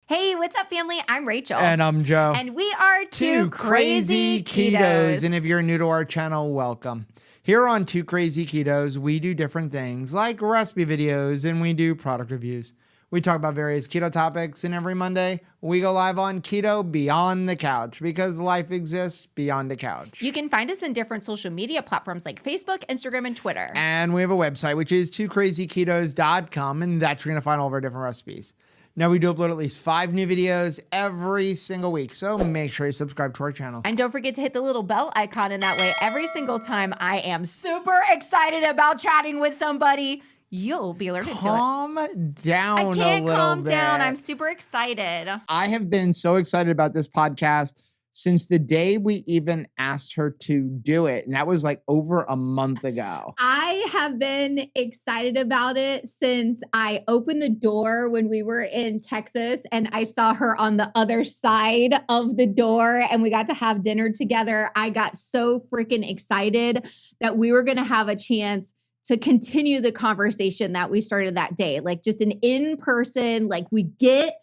Hey, what's up, family? I'm Rachel. And I'm Joe. And we are two crazy ketos. And if you're new to our channel, welcome. Here on Two Crazy Ketos, we do different things like recipe videos and we do product reviews. We talk about various keto topics, and every Monday we go live on Keto Beyond the Couch because life exists beyond the couch. You can find us in different social media platforms like Facebook, Instagram, and Twitter. And we have a website, which is twocrazyketos.com, and that's where you're going to find all of our different recipes. Now, we do upload at least 5 new videos every single week, so make sure you subscribe to our channel. And don't forget to hit the little bell icon, and that way every single time I am super excited about chatting with somebody, you'll be alerted to it. Calm down a little bit. I can't calm down. I'm super excited. I have been so excited about this podcast since the day we even asked her to do it. And that was like over a month ago. I have been excited about it since I opened the door when we were in Texas and I saw her on the other side of the door and we got to have dinner together. I got so freaking excited that we were going to have a chance to continue the conversation that we started that day. Like just an in-person, like we get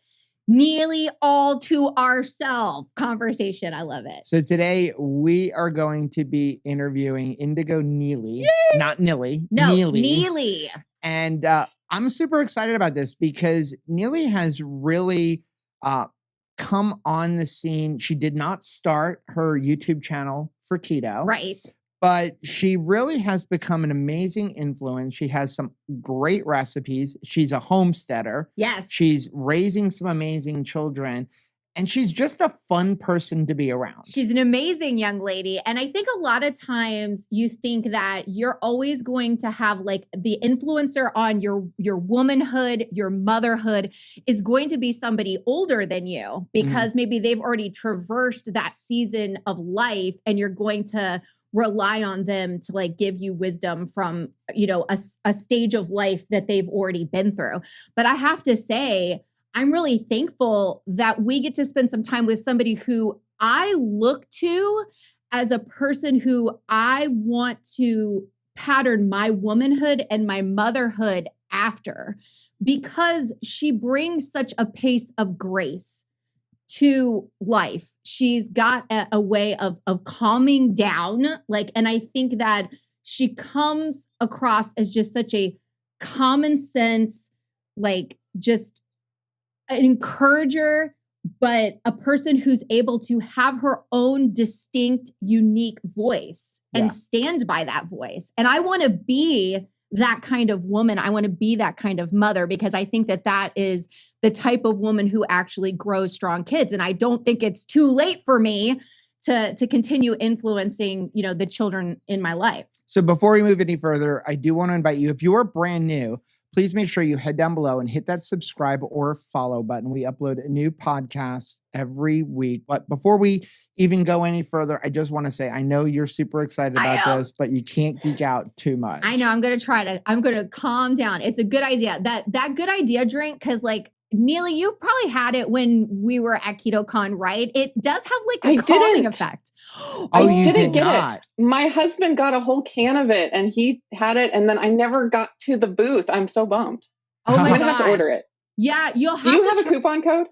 nearly all to ourselves conversation. I love it. So today we are going to be interviewing Indigo Nili. Yay! Not Nili. No, Nili. And I'm super excited about this because Nili has really come on the scene. She did not start her YouTube channel for keto. Right. But she really has become an amazing influence. She has some great recipes. She's a homesteader. Yes. She's raising some amazing children. And she's just a fun person to be around. She's an amazing young lady. And I think a lot of times you think that you're always going to have like the influencer on your womanhood, your motherhood is going to be somebody older than you because maybe they've already traversed that season of life and you're going to rely on them to like give you wisdom from, you know, a stage of life that they've already been through. But I have to say, I'm really thankful that we get to spend some time with somebody who I look to as a person who I want to pattern my womanhood and my motherhood after, because she brings such a pace of grace to life. She's got a way of calming down, like, and I think that she comes across as just such a common sense, like just an encourager, but a person who's able to have her own distinct, unique voice and stand by that voice. And I want to be that kind of woman. I want to be that kind of mother because I think that that is the type of woman who actually grows strong kids. And I don't think it's too late for me to continue influencing, you know, the children in my life. So before we move any further, I do want to invite you, if you are brand new, please make sure you head down below and hit that subscribe or follow button. We upload a new podcast every week. But before we even go any further, I just want to say, I know you're super excited about this, but you can't geek out too much. I know. I'm going to calm down. It's a good idea. That good idea drink, because like, Nili, you probably had it when we were at KetoCon, right? It does have like a calming effect. I didn't get it. My husband got a whole can of it and he had it, and then I never got to the booth. I'm so bummed. Oh my gosh. I'm gonna have to order it. Yeah, you'll have Do you have a coupon code?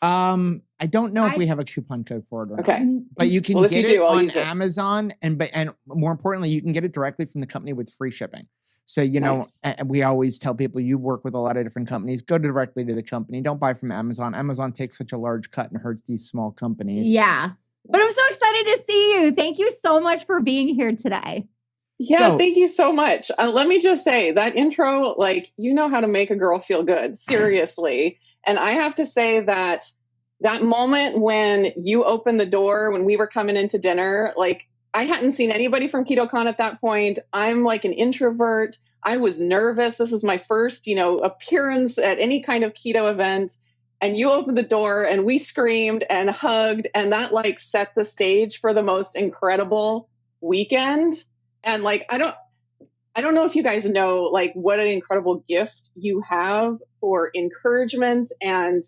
I don't know if we have a coupon code for it or not. But you can get it on Amazon, and more importantly, you can get it directly from the company with free shipping. So, you know, we always tell people you work with a lot of different companies, go directly to the company. Don't buy from Amazon. Amazon takes such a large cut and hurts these small companies. Yeah. But I'm so excited to see you. Thank you so much for being here today. Yeah, thank you so much. Let me just say that intro, like, you know how to make a girl feel good, seriously. And I have to say that moment when you opened the door, when we were coming into dinner, like, I hadn't seen anybody from KetoCon at that point. I'm like an introvert. I was nervous. This is my first, you know, appearance at any kind of keto event. And you opened the door and we screamed and hugged. And that like set the stage for the most incredible weekend. And like, I don't know if you guys know, like, what an incredible gift you have for encouragement and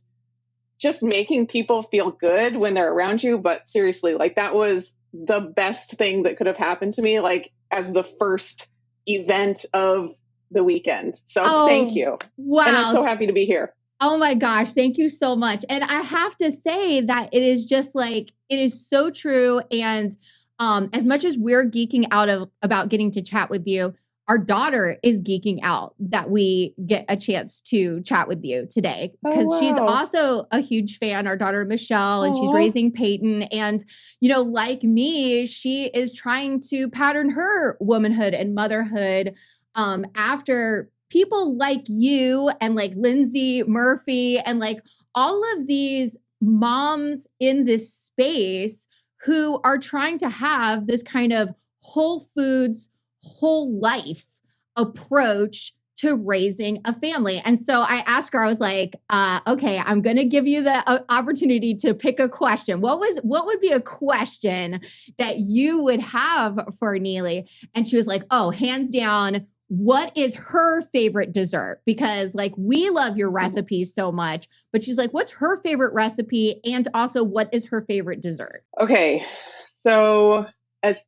just making people feel good when they're around you. But seriously, like, that was the best thing that could have happened to me, like, as the first event of the weekend. So thank you. Wow. And I'm so happy to be here. Oh my gosh, thank you so much. And I have to say that it is just like, it is so true. And as much as we're geeking out about getting to chat with you, our daughter is geeking out that we get a chance to chat with you today because she's also a huge fan, our daughter Michelle, and she's raising Peyton. And, like me, she is trying to pattern her womanhood and motherhood after people like you and like Lindsay Murphy and like all of these moms in this space who are trying to have this kind of whole foods, whole life approach to raising a family. And so I asked her, I was like, okay, I'm going to give you the opportunity to pick a question. What would be a question that you would have for Nili? And she was like, oh, hands down, what is her favorite dessert? Because like, we love your recipes so much, but she's like, what's her favorite recipe? And also what is her favorite dessert? Okay. So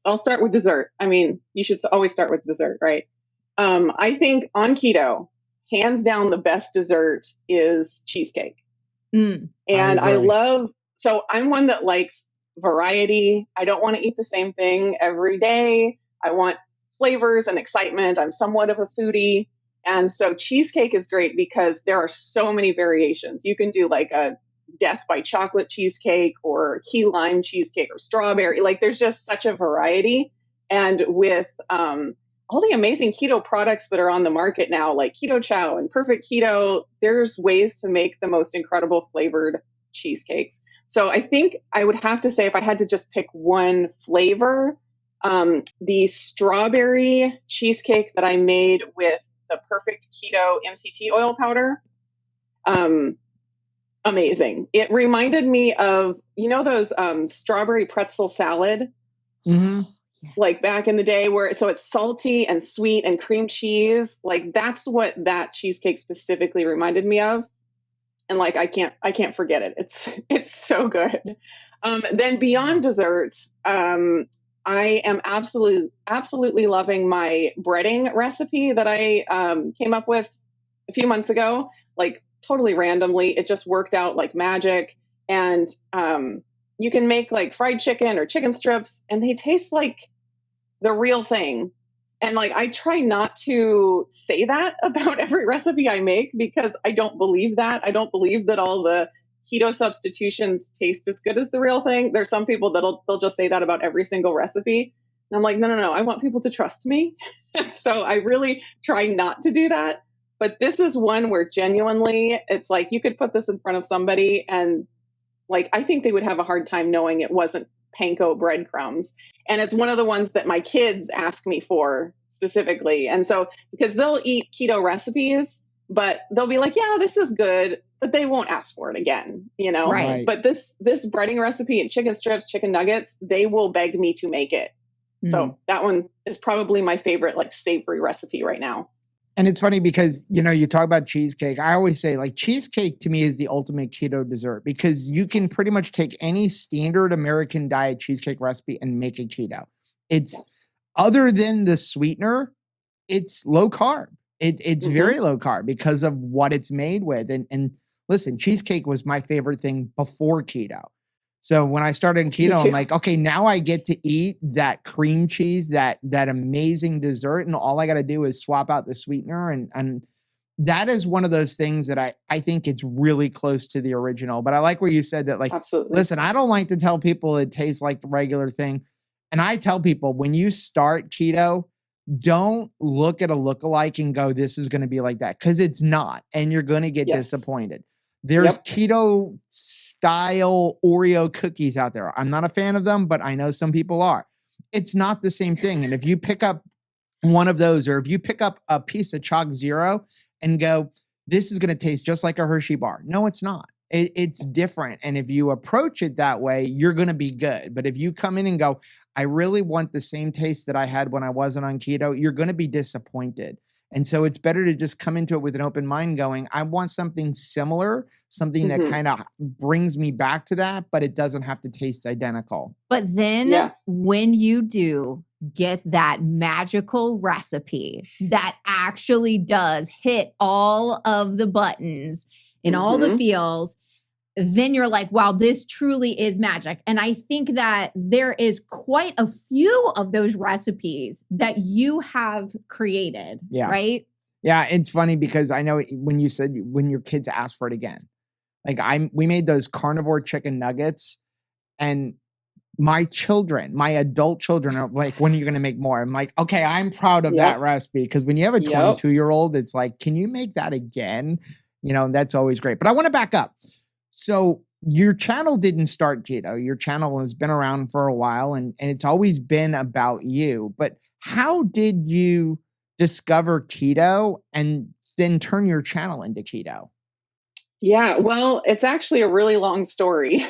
I'll start with dessert. I mean, you should always start with dessert, right? I think on keto, hands down, the best dessert is cheesecake. And so I'm one that likes variety. I don't want to eat the same thing every day. I want flavors and excitement. I'm somewhat of a foodie. And so cheesecake is great because there are so many variations. You can do like a death by chocolate cheesecake or key lime cheesecake or strawberry. Like there's just such a variety. And with all the amazing keto products that are on the market now, like Keto Chow and Perfect Keto, there's ways to make the most incredible flavored cheesecakes. So I think I would have to say, if I had to just pick one flavor, the strawberry cheesecake that I made with the Perfect Keto MCT oil powder, amazing. It reminded me of, those strawberry pretzel salad, like back in the day so it's salty and sweet and cream cheese. Like that's what that cheesecake specifically reminded me of. And like, I can't forget it. It's so good. Then beyond dessert, I am absolutely loving my breading recipe that I came up with a few months ago, like totally randomly. It just worked out like magic. And you can make like fried chicken or chicken strips, and they taste like the real thing. And like, I try not to say that about every recipe I make because I don't believe that. I don't believe that all the keto substitutions taste as good as the real thing. There's some people they'll just say that about every single recipe. And I'm like, no. I want people to trust me. So I really try not to do that. But this is one where genuinely it's like, you could put this in front of somebody and like, I think they would have a hard time knowing it wasn't panko breadcrumbs. And it's one of the ones that my kids ask me for specifically. And so, because they'll eat keto recipes, but they'll be like, yeah, this is good, but they won't ask for it again, Right. But this breading recipe and chicken strips, chicken nuggets, they will beg me to make it. So that one is probably my favorite, like savory recipe right now. And it's funny because, you talk about cheesecake. I always say like cheesecake to me is the ultimate keto dessert because you can pretty much take any standard American diet cheesecake recipe and make it keto. It's other than the sweetener, it's low carb. It's very low carb because of what it's made with. And listen, cheesecake was my favorite thing before keto. So when I started in keto, I'm like, okay, now I get to eat that cream cheese, that amazing dessert. And all I got to do is swap out the sweetener. And that is one of those things that I think it's really close to the original. But I like where you said that, like, absolutely. Listen, I don't like to tell people it tastes like the regular thing. And I tell people when you start keto, don't look at a lookalike and go, this is going to be like that. Because it's not. And you're going to get disappointed. There's keto style Oreo cookies out there. I'm not a fan of them, but I know some people are. It's not the same thing. And if you pick up one of those, or if you pick up a piece of Chalk Zero and go, this is going to taste just like a Hershey bar. No, it's not. It's different. And if you approach it that way, you're going to be good. But if you come in and go, I really want the same taste that I had when I wasn't on keto, you're going to be disappointed. And so it's better to just come into it with an open mind going, I want something similar, something that kind of brings me back to that, but it doesn't have to taste identical. But then when you do get that magical recipe that actually does hit all of the buttons, in all the feels, then you're like, wow, this truly is magic. And I think that there is quite a few of those recipes that you have created, right? Yeah, it's funny because I know when you said when your kids ask for it again, like we made those carnivore chicken nuggets, and my children, my adult children are like, when are you going to make more? I'm like, okay, I'm proud of that recipe. Because when you have a 22-year-old, it's like, can you make that again? You know, that's always great. But I want to back up. So your channel didn't start keto. Your channel has been around for a while, and it's always been about you. But how did you discover keto and then turn your channel into keto? Yeah, well, it's actually a really long story.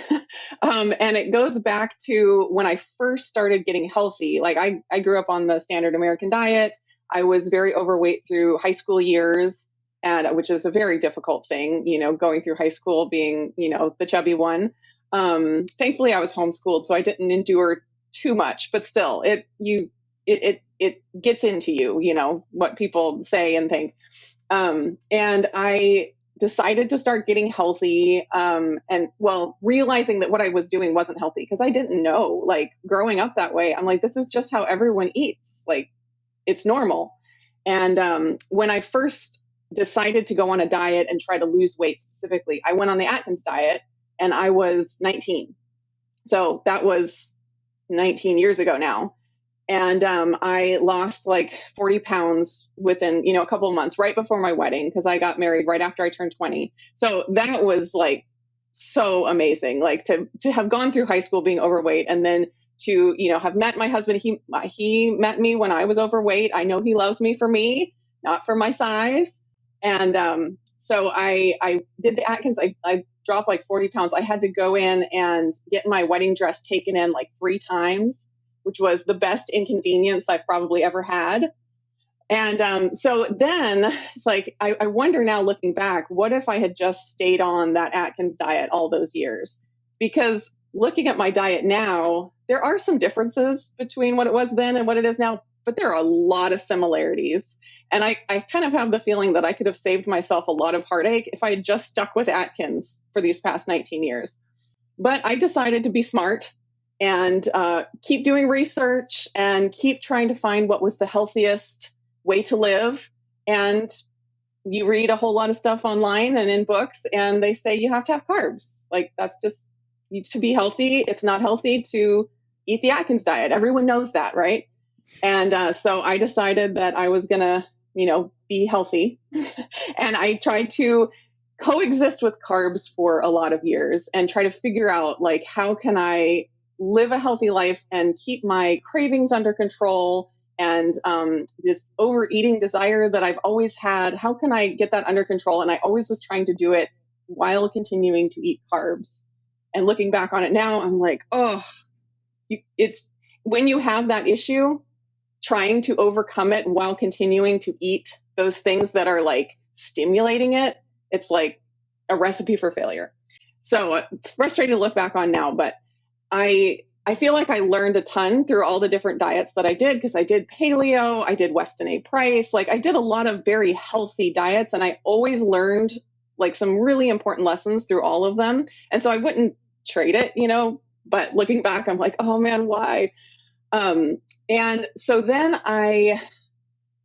And it goes back to when I first started getting healthy. Like I grew up on the standard American diet. I was very overweight through high school years, and which is a very difficult thing, you know, going through high school being, you know, the chubby one. Thankfully I was homeschooled, so I didn't endure too much, but still it gets into you, you know, what people say and think. And I decided to start getting healthy, and well, realizing that what I was doing wasn't healthy because I didn't know, like growing up that way, I'm like, this is just how everyone eats. Like it's normal. And when I first decided to go on a diet and try to lose weight specifically, I went on the Atkins diet and I was 19. So that was 19 years ago now. And I lost like 40 pounds within, you know, a couple of months right before my wedding, because I got married right after I turned 20. So that was like so amazing, like to have gone through high school being overweight, and then to, you know, have met my husband. He met me when I was overweight. I know he loves me for me, not for my size. And so I did the Atkins. I dropped like 40 pounds. I had to go in and get my wedding dress taken in like 3 times, which was the best inconvenience I've probably ever had. And so then it's like, I wonder now looking back, what if I had just stayed on that Atkins diet all those years? Because looking at my diet now, there are some differences between what it was then and what it is now, but there are a lot of similarities. And I kind of have the feeling that I could have saved myself a lot of heartache if I had just stuck with Atkins for these past 19 years. But I decided to be smart and keep doing research and keep trying to find what was the healthiest way to live. And you read a whole lot of stuff online and in books, and they say you have to have carbs. Like that's just, to be healthy, it's not healthy to eat the Atkins diet. Everyone knows that, right? And so I decided that I was going to, you know, be healthy. And I tried to coexist with carbs for a lot of years and try to figure out, like, how can I live a healthy life and keep my cravings under control, and this overeating desire that I've always had, how can I get that under control? And I always was trying to do it while continuing to eat carbs. And looking back on it now, I'm like, oh, it's when you have that issue, trying to overcome it while continuing to eat those things that are like stimulating it, it's like a recipe for failure. So it's frustrating to look back on now, but I feel like I learned a ton through all the different diets that I did, because I did paleo, I did Weston A. Price, like I did a lot of very healthy diets, and I always learned like some really important lessons through all of them. And so I wouldn't trade it, you know, but looking back, I'm like, oh man, why? And so then I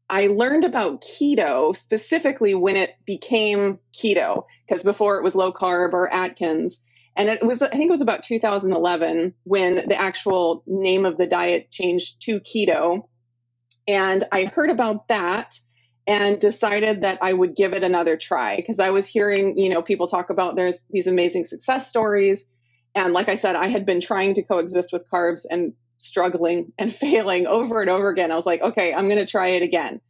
learned about keto specifically when it became keto, because before it was low carb or Atkins. And it was, I think it was about 2011 when the actual name of the diet changed to keto. And I heard about that and decided that I would give it another try, because I was hearing, you know, people talk about there's these amazing success stories. And like I said, I had been trying to coexist with carbs and struggling and failing over and over again. I was like, okay, I'm going to try it again.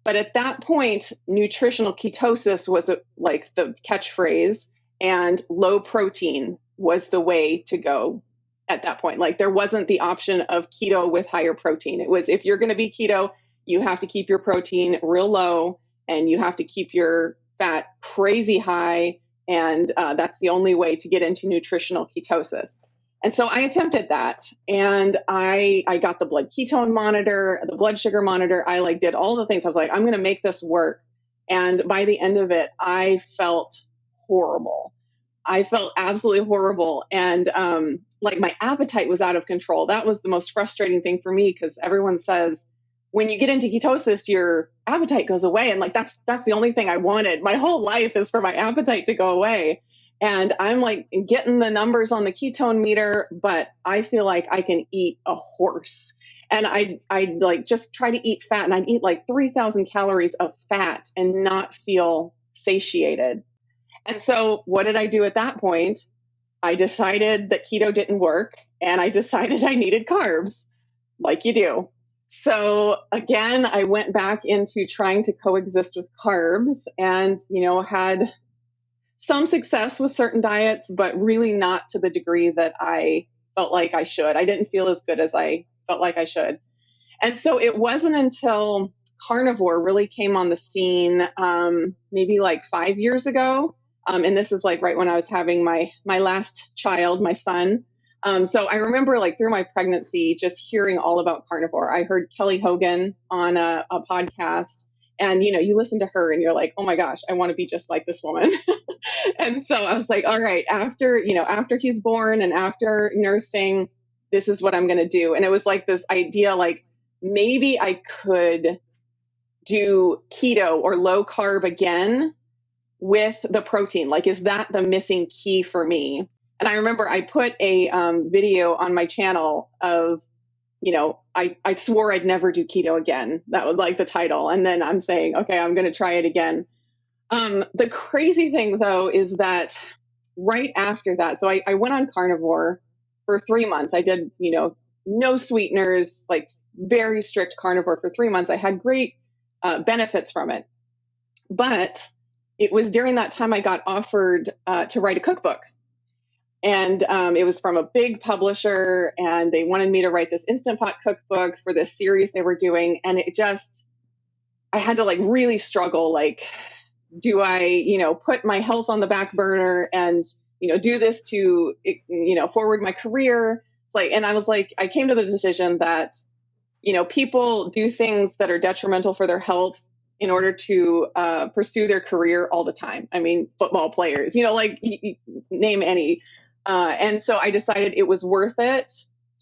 But at that point, nutritional ketosis was like the catchphrase, and low protein was the way to go at that point. Like there wasn't the option of keto with higher protein. It was, if you're going to be keto, you have to keep your protein real low and you have to keep your fat crazy high. And that's the only way to get into nutritional ketosis. And so I attempted that, and I got the blood ketone monitor, the blood sugar monitor. I like did all the things. I was like, I'm going to make this work. And by the end of it, I felt horrible. I felt absolutely horrible. And like my appetite was out of control. That was the most frustrating thing for me, because everyone says when you get into ketosis, your appetite goes away. And like, that's the only thing I wanted. My whole life is for my appetite to go away. And I'm like getting the numbers on the ketone meter, but I feel like I can eat a horse. And I like just try to eat fat, and I'd eat like 3,000 calories of fat and not feel satiated. And so what did I do at that point? I decided that keto didn't work, and I decided I needed carbs, like you do. So again, I went back into trying to coexist with carbs, and, had some success with certain diets, but really not to the degree that I felt like I should. I didn't feel as good as I felt like I should. And so it wasn't until carnivore really came on the scene, maybe like 5 years ago. And this is like right when I was having my last child, my son. So I remember like through my pregnancy, just hearing all about carnivore. I heard Kelly Hogan on a podcast, and, you listen to her and you're like, oh my gosh, I want to be just like this woman. And so I was like, all right, after he's born and after nursing, this is what I'm going to do. And it was like this idea, like maybe I could do keto or low carb again with the protein. Like, is that the missing key for me? And I remember I put a video on my channel of, I swore I'd never do keto again. That was like the title. And then I'm saying, okay, I'm going to try it again. The crazy thing though, is that right after that, so I went on carnivore for 3 months. I did, no sweeteners, like very strict carnivore for 3 months. I had great benefits from it. But it was during that time I got offered to write a cookbook. And it was from a big publisher, and they wanted me to write this Instant Pot cookbook for this series they were doing. And I had to like really struggle, like, do I, put my health on the back burner and, do this to, forward my career? It's like, and I was like, I came to the decision that, people do things that are detrimental for their health in order to pursue their career all the time. I mean, football players, like name any. And so I decided it was worth it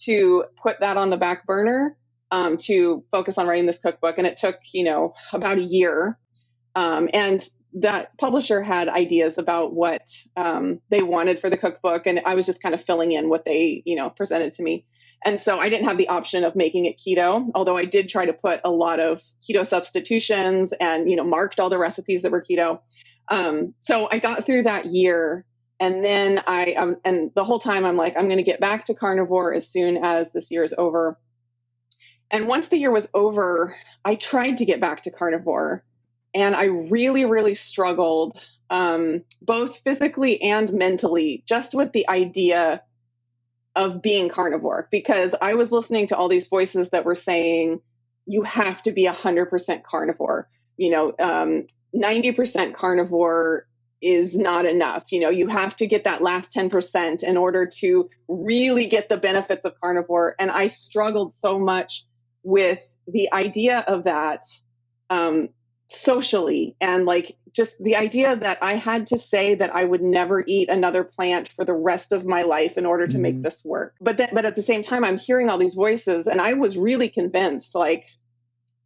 to put that on the back burner, to focus on writing this cookbook. And it took, about a year. And that publisher had ideas about what they wanted for the cookbook. And I was just kind of filling in what they, presented to me. And so I didn't have the option of making it keto, although I did try to put a lot of keto substitutions and, marked all the recipes that were keto. So I got through that year. And then and the whole time I'm like, I'm going to get back to carnivore as soon as this year is over. And once the year was over, I tried to get back to carnivore. And I really, really struggled, both physically and mentally, just with the idea of being carnivore, because I was listening to all these voices that were saying, you have to be 100% carnivore. 90% carnivore is not enough. You have to get that last 10% in order to really get the benefits of carnivore. And I struggled so much with the idea of that, socially, and like just the idea that I had to say that I would never eat another plant for the rest of my life in order to make this work. But at the same time, I'm hearing all these voices, and I was really convinced, like,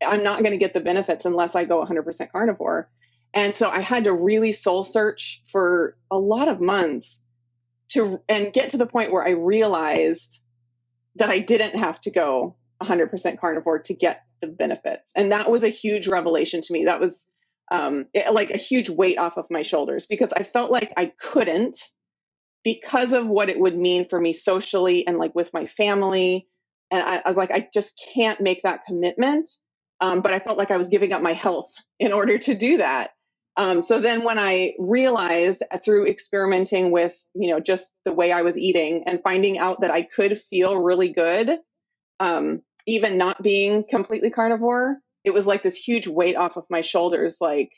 I'm not going to get the benefits unless I go 100% carnivore. And so I had to really soul search for a lot of months and get to the point where I realized that I didn't have to go 100% carnivore to get the benefits. And that was a huge revelation to me. That was like a huge weight off of my shoulders, because I felt like I couldn't, because of what it would mean for me socially and like with my family. And I was like, I just can't make that commitment. But I felt like I was giving up my health in order to do that. So then when I realized through experimenting with, just the way I was eating and finding out that I could feel really good, even not being completely carnivore, it was like this huge weight off of my shoulders. Like,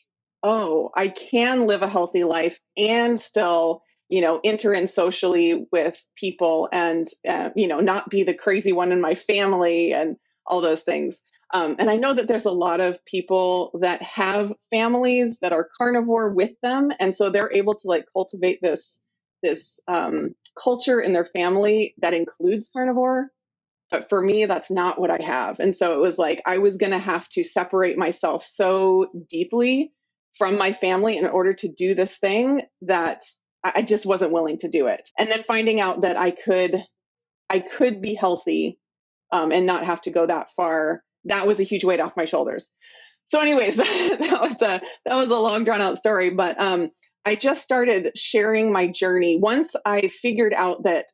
oh, I can live a healthy life and still, enter in socially with people and, not be the crazy one in my family and all those things. And I know that there's a lot of people that have families that are carnivore with them. And so they're able to like cultivate this culture in their family that includes carnivore. But for me, that's not what I have. And so it was like I was going to have to separate myself so deeply from my family in order to do this thing that I just wasn't willing to do it. And then finding out that I could be healthy and not have to go that far, that was a huge weight off my shoulders. So anyways, that was a long drawn out story, but I just started sharing my journey once I figured out that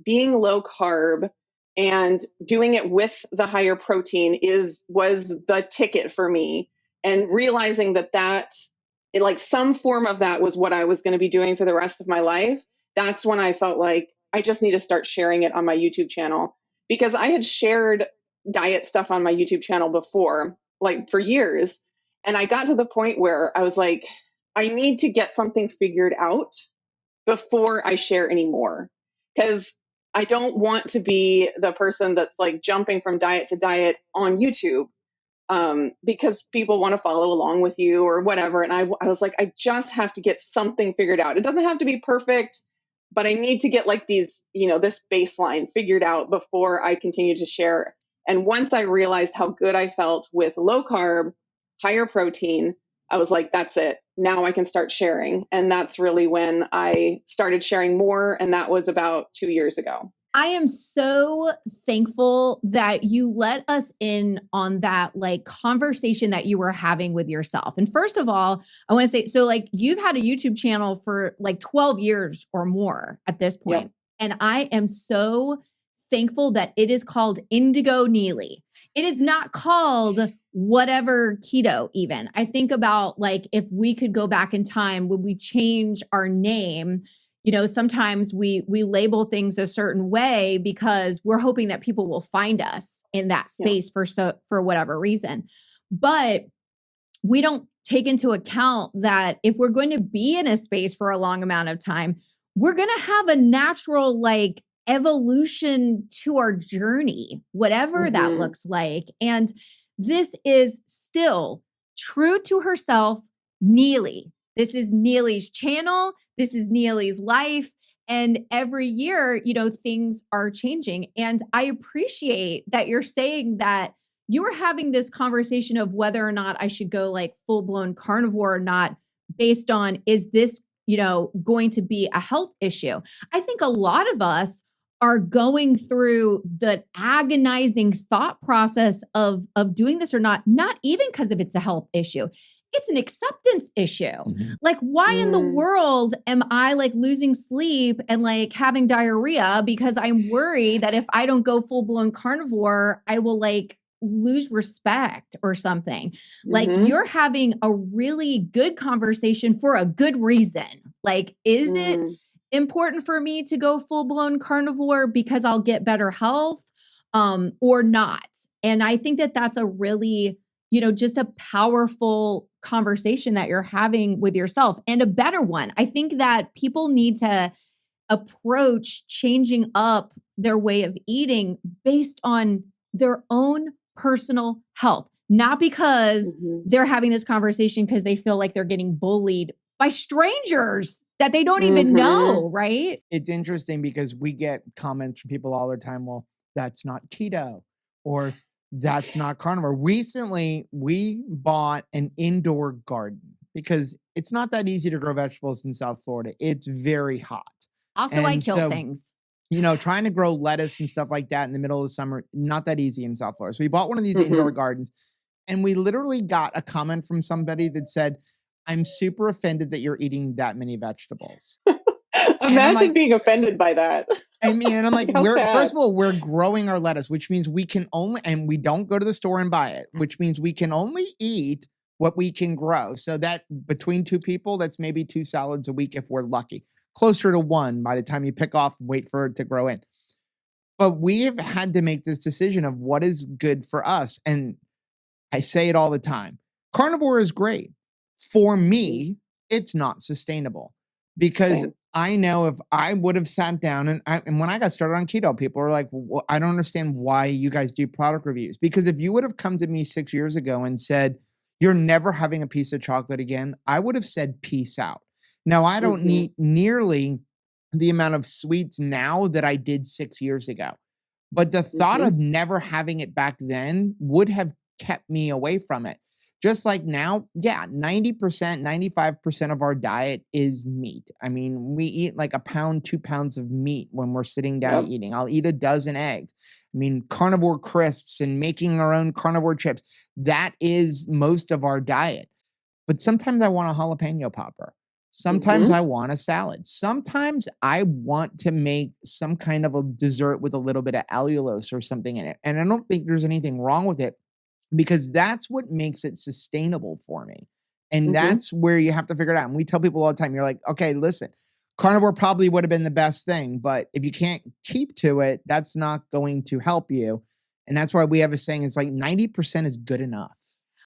being low carb and doing it with the higher protein was the ticket for me, and realizing that like some form of that was what I was going to be doing for the rest of my life. That's when I felt like I just need to start sharing it on my YouTube channel, because I had shared diet stuff on my YouTube channel before, like for years. And I got to the point where I was like, I need to get something figured out before I share anymore. Because I don't want to be the person that's like jumping from diet to diet on YouTube because people want to follow along with you or whatever. And I was like, I just have to get something figured out. It doesn't have to be perfect, but I need to get like these, this baseline figured out before I continue to share. And once I realized how good I felt with low carb, higher protein, I was like, that's it. Now I can start sharing. And that's really when I started sharing more. And that was about 2 years ago. I am so thankful that you let us in on that like conversation that you were having with yourself. And first of all, I want to say, so like you've had a YouTube channel for like 12 years or more at this point. Yep. And I am so thankful that it is called Indigo Nili. It is not called whatever keto even. I think about like, if we could go back in time, would we change our name? Sometimes we label things a certain way because we're hoping that people will find us in that space for whatever reason. But we don't take into account that if we're going to be in a space for a long amount of time, we're going to have a natural like evolution to our journey, whatever that looks like. And this is still true to herself, Nili. This is Nili's channel. This is Nili's life. And every year, things are changing. And I appreciate that you're saying that you were having this conversation of whether or not I should go like full-blown carnivore or not based on, is this, going to be a health issue? I think a lot of us are going through the agonizing thought process of doing this or not even because of it's a health issue. It's an acceptance issue. Mm-hmm. Like, why in the world am I like losing sleep and like having diarrhea because I'm worried that if I don't go full blown carnivore, I will like lose respect or something. Mm-hmm. Like, you're having a really good conversation for a good reason. Like, is it important for me to go full blown carnivore because I'll get better health or not? And I think that that's a really, just a powerful conversation that you're having with yourself, and a better one. I think that people need to approach changing up their way of eating based on their own personal health, not because they're having this conversation because they feel like they're getting bullied by strangers that they don't even know, right? It's interesting because we get comments from people all the time, well, that's not keto, or that's not carnivore. Recently, we bought an indoor garden because it's not that easy to grow vegetables in South Florida. It's very hot. Also, I kill things. Trying to grow lettuce and stuff like that in the middle of the summer, not that easy in South Florida. So we bought one of these indoor gardens, and we literally got a comment from somebody that said, I'm super offended that you're eating that many vegetables. Imagine being offended by that. I mean, and I'm like, first of all, we're growing our lettuce, which means we can only, and we don't go to the store and buy it, which means we can only eat what we can grow. So that between two people, that's maybe 2 salads a week if we're lucky. Closer to 1 by the time you pick off, wait for it to grow in. But we have had to make this decision of what is good for us. And I say it all the time. Carnivore is great. For me, it's not sustainable because I know if I would have sat down and when I got started on keto, people are like, well, I don't understand why you guys do product reviews. Because if you would have come to me 6 years ago and said, you're never having a piece of chocolate again, I would have said, peace out. Now, I don't need nearly the amount of sweets now that I did 6 years ago. But the thought of never having it back then would have kept me away from it. Just like now, yeah, 90%, 95% of our diet is meat. I mean, we eat like a pound, 2 pounds of meat when we're sitting down eating. I'll eat a dozen eggs. I mean, carnivore crisps and making our own carnivore chips. That is most of our diet. But sometimes I want a jalapeno popper. Sometimes I want a salad. Sometimes I want to make some kind of a dessert with a little bit of allulose or something in it. And I don't think there's anything wrong with it, because that's what makes it sustainable for me. And that's where you have to figure it out. And we tell people all the time, you're like, okay, listen, carnivore probably would have been the best thing, but if you can't keep to it, that's not going to help you. And that's why we have a saying, it's like 90% is good enough.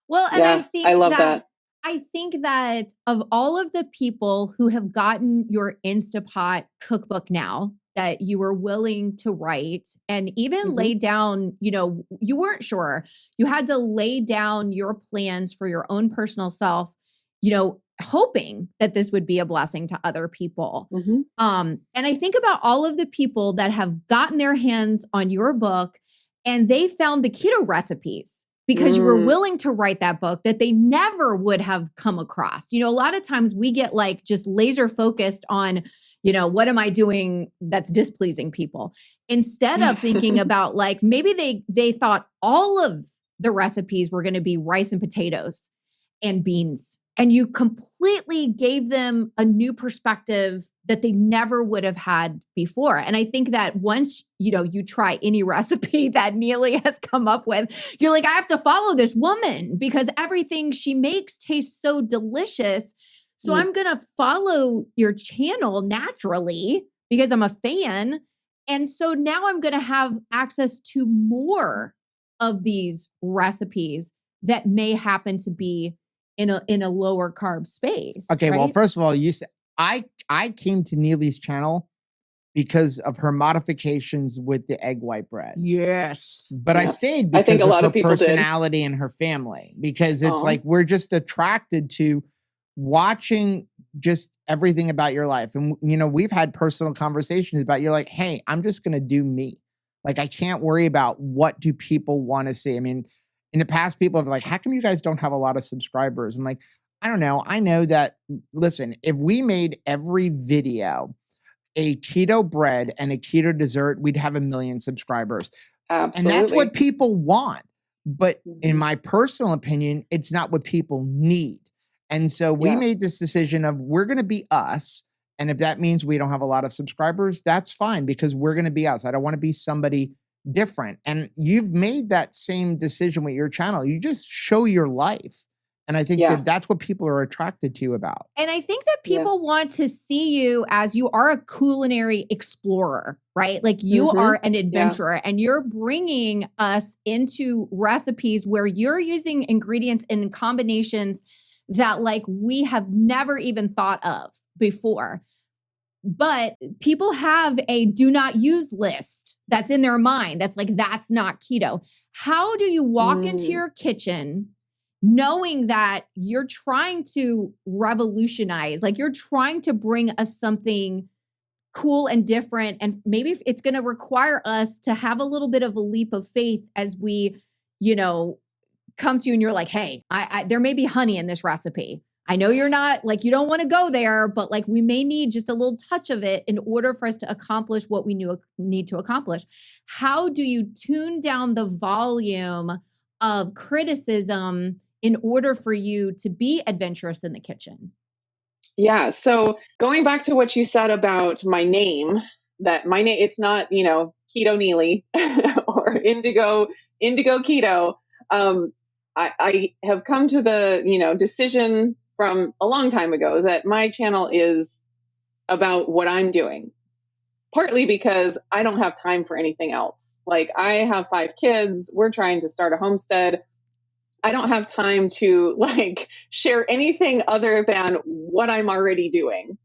Well, and Yeah, I love that. I think that of all of the people who have gotten your Instapot cookbook now, that you were willing to write and even lay down, you weren't sure. You had to lay down your plans for your own personal self, hoping that this would be a blessing to other people. And I think about all of the people that have gotten their hands on your book and they found the keto recipes because you were willing to write that book that they never would have come across. A lot of times we get like just laser focused on, what am I doing that's displeasing people? Instead of thinking about like, maybe they thought all of the recipes were going to be rice and potatoes and beans. And you completely gave them a new perspective that they never would have had before. And I think that once, you try any recipe that Nili has come up with, you're like, I have to follow this woman because everything she makes tastes so delicious. So I'm going to follow your channel naturally because I'm a fan. And so now I'm going to have access to more of these recipes that may happen to be in a lower carb space. Okay. Right? Well, first of all, you said I came to Nili's channel because of her modifications with the egg white bread. Yes. But I stayed because I think a lot of of her people personality and her family, because it's like, we're just attracted to watching just everything about your life. And, we've had personal conversations about, you're like, hey, I'm just going to do me. Like, I can't worry about what do people want to see. I mean, in the past, people have like, how come you guys don't have a lot of subscribers? I'm like, I don't know. I know that, listen, if we made every video a keto bread and a keto dessert, we'd have 1 million subscribers. Absolutely. And that's what people want. But in my personal opinion, it's not what people need. And so we made this decision of we're going to be us. And if that means we don't have a lot of subscribers, that's fine, because we're going to be us. I don't want to be somebody different. And you've made that same decision with your channel. You just show your life. And I think that that's what people are attracted to you about. And I think that people want to see you as you are a culinary explorer, right? Like you are an adventurer and you're bringing us into recipes where you're using ingredients in combinations that like we have never even thought of before. But people have a do not use list that's in their mind. That's like, that's not keto. How do you walk into your kitchen knowing that you're trying to revolutionize, like you're trying to bring us something cool and different. And maybe it's going to require us to have a little bit of a leap of faith as we, come to you and you're like, hey, there may be honey in this recipe. I know you're not like, you don't want to go there, but like we may need just a little touch of it in order for us to accomplish what we need to accomplish. How do you tune down the volume of criticism in order for you to be adventurous in the kitchen? Yeah. So going back to what you said about my name, it's not, Keto Nili or Indigo Keto. I have come to the, decision from a long time ago that my channel is about what I'm doing. Partly because I don't have time for anything else. Like I have 5 kids. We're trying to start a homestead. I don't have time to like share anything other than what I'm already doing.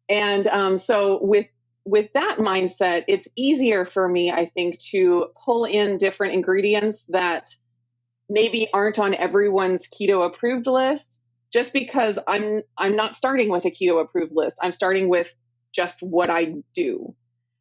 And so with that mindset, it's easier for me, I think, to pull in different ingredients that maybe aren't on everyone's keto approved list, just because I'm not starting with a keto approved list. I'm starting with just what I do.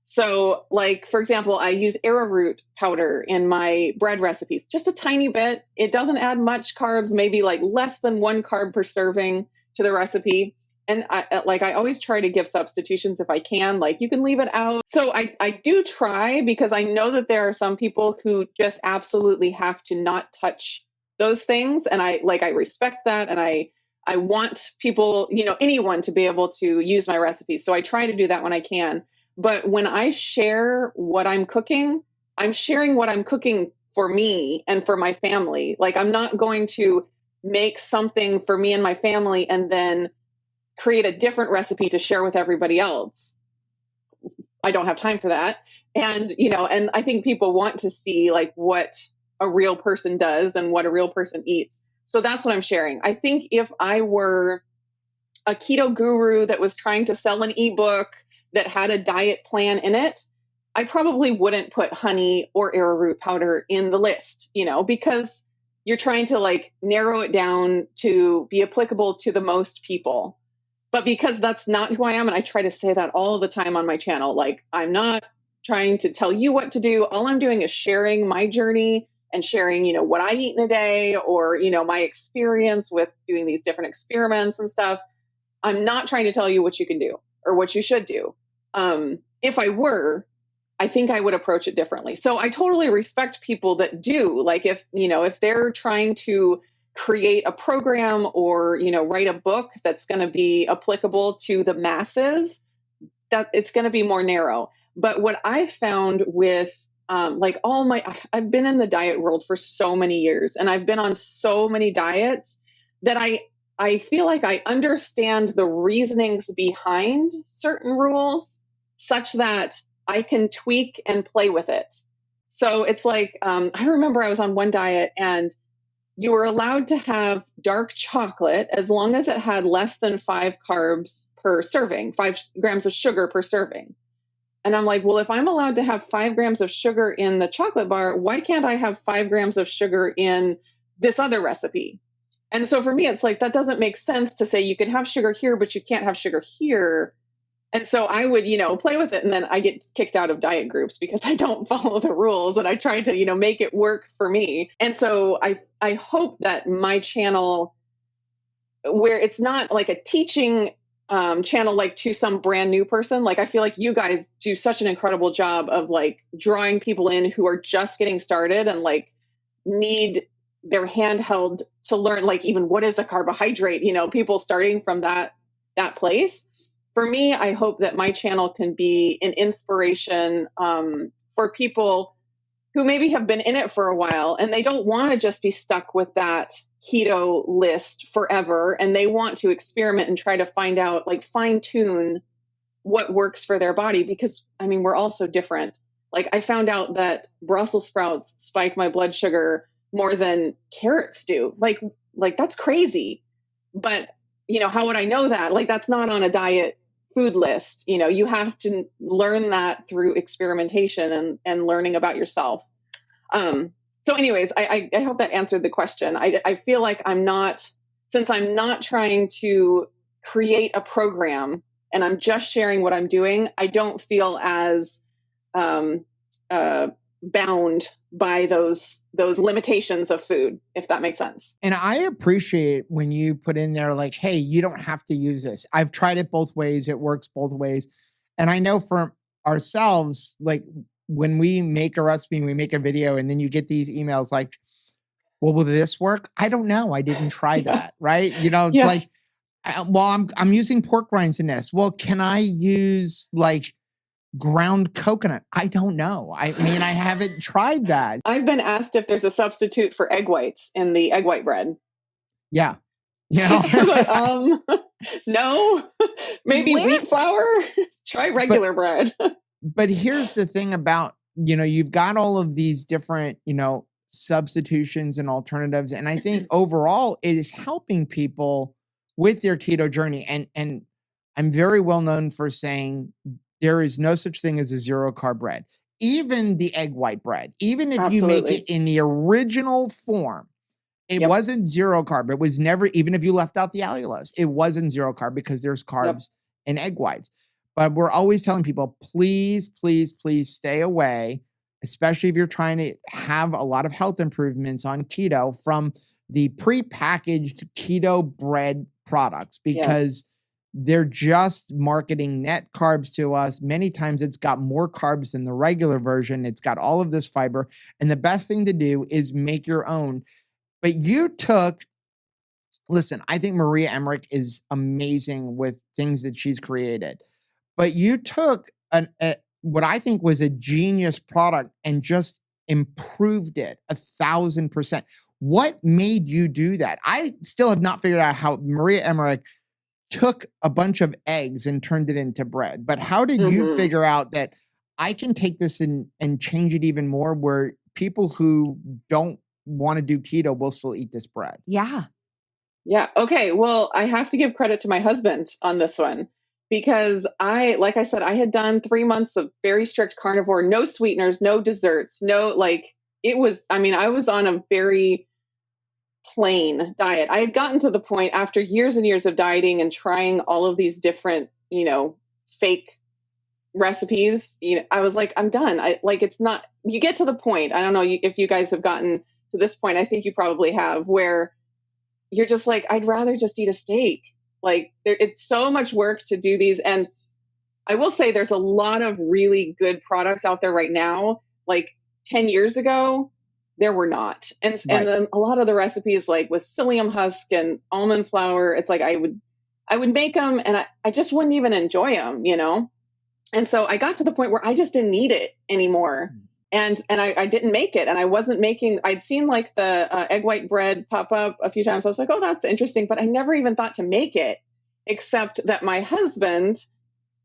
So, like, for example, I use arrowroot powder in my bread recipes, just a tiny bit. It doesn't add much carbs, maybe like less than 1 carb per serving to the recipe. And I always try to give substitutions if I can, like you can leave it out. So I do try, because I know that there are some people who just absolutely have to not touch those things. And I respect that. And I want people, anyone to be able to use my recipes. So I try to do that when I can. But when I share what I'm sharing what I'm cooking for me and for my family. Like, I'm not going to make something for me and my family and then create a different recipe to share with everybody else. I don't have time for that. And, and I think people want to see like what a real person does and what a real person eats. So that's what I'm sharing. I think if I were a keto guru that was trying to sell an ebook that had a diet plan in it, I probably wouldn't put honey or arrowroot powder in the list, because you're trying to like narrow it down to be applicable to the most people. But because that's not who I am, and I try to say that all the time on my channel, like, I'm not trying to tell you what to do. All I'm doing is sharing my journey and sharing, what I eat in a day, or, my experience with doing these different experiments and stuff. I'm not trying to tell you what you can do or what you should do. If I were, I think I would approach it differently. So I totally respect people that do. Like, if they're trying to create a program or, write a book that's going to be applicable to the masses, that it's going to be more narrow. But what I found with I've been in the diet world for so many years, and I've been on so many diets that I feel like I understand the reasonings behind certain rules such that I can tweak and play with it. So it's like, I remember I was on one diet and you were allowed to have dark chocolate as long as it had less than 5 carbs per serving, 5 grams of sugar per serving. And I'm like, well, if I'm allowed to have 5 grams of sugar in the chocolate bar, why can't I have 5 grams of sugar in this other recipe? And so for me, it's like, that doesn't make sense to say you can have sugar here, but you can't have sugar here. And so I would, play with it. And then I get kicked out of diet groups because I don't follow the rules, and I try to, make it work for me. And so I hope that my channel, where it's not like a teaching channel, like to some brand new person, like I feel like you guys do such an incredible job of like drawing people in who are just getting started and like need their handheld to learn, like, even what is a carbohydrate, people starting from that place. For me, I hope that my channel can be an inspiration for people who maybe have been in it for a while and they don't want to just be stuck with that keto list forever. And they want to experiment and try to find out, like, fine tune what works for their body. Because, I mean, we're all so different. Like, I found out that Brussels sprouts spike my blood sugar more than carrots do. Like that's crazy. But, how would I know that? Like, that's not on a diet food list. You have to learn that through experimentation and learning about yourself. So anyways, I hope that answered the question. I feel like since I'm not trying to create a program and I'm just sharing what I'm doing, I don't feel as bound by those limitations of food, if that makes sense. And I appreciate when you put in there like, hey, you don't have to use this. I've tried it both ways. It works both ways. And I know for ourselves, like when we make a recipe and we make a video and then you get these emails like, well, will this work? I don't know. I didn't try that. Right. It's like, well, I'm using pork rinds in this. Well, can I use like ground coconut? I don't know. I mean, I haven't tried that. I've been asked if there's a substitute for egg whites in the egg white bread. Yeah. Like, no, maybe wheat flour. Try regular bread. But here's the thing about, you've got all of these different, substitutions and alternatives. And I think overall it is helping people with their keto journey. And I'm very well known for saying there is no such thing as a 0-carb bread. Even the egg white bread, even if you make it Absolutely. in the original form, it Yep. wasn't 0-carb. It was never, even if you left out the allulose, it wasn't 0-carb because there's Yep. carbs in egg whites. But we're always telling people, please, please, please stay away, especially if you're trying to have a lot of health improvements on keto, from the prepackaged keto bread products, because they're just marketing net carbs to us. Many times it's got more carbs than the regular version. It's got all of this fiber. And the best thing to do is make your own. But listen, I think Maria Emmerich is amazing with things that she's created. But you took what I think was a genius product and just improved it 1,000%. What made you do that? I still have not figured out how Maria Emmerich took a bunch of eggs and turned it into bread. But how did you figure out that I can take this and change it even more, where people who don't want to do keto will still eat this bread? Yeah. Yeah. Okay. Well, I have to give credit to my husband on this one, because like I said, I had done 3 months of very strict carnivore, no sweeteners, no desserts, I was on a very plain diet. I had gotten to the point after years and years of dieting and trying all of these different, fake recipes, I was like, I'm done. You get to the point, I don't know if you guys have gotten to this point, I think you probably have, where you're just like, I'd rather just eat a steak. It's so much work to do these. And I will say there's a lot of really good products out there right now. Like 10 years ago, there were not. And then a lot of the recipes, like with psyllium husk and almond flour, it's like I would make them and I just wouldn't even enjoy them, And so I got to the point where I just didn't eat it anymore. And I didn't make it. And I wasn't making, I'd seen like the egg white bread pop up a few times. I was like, oh, that's interesting. But I never even thought to make it, except that my husband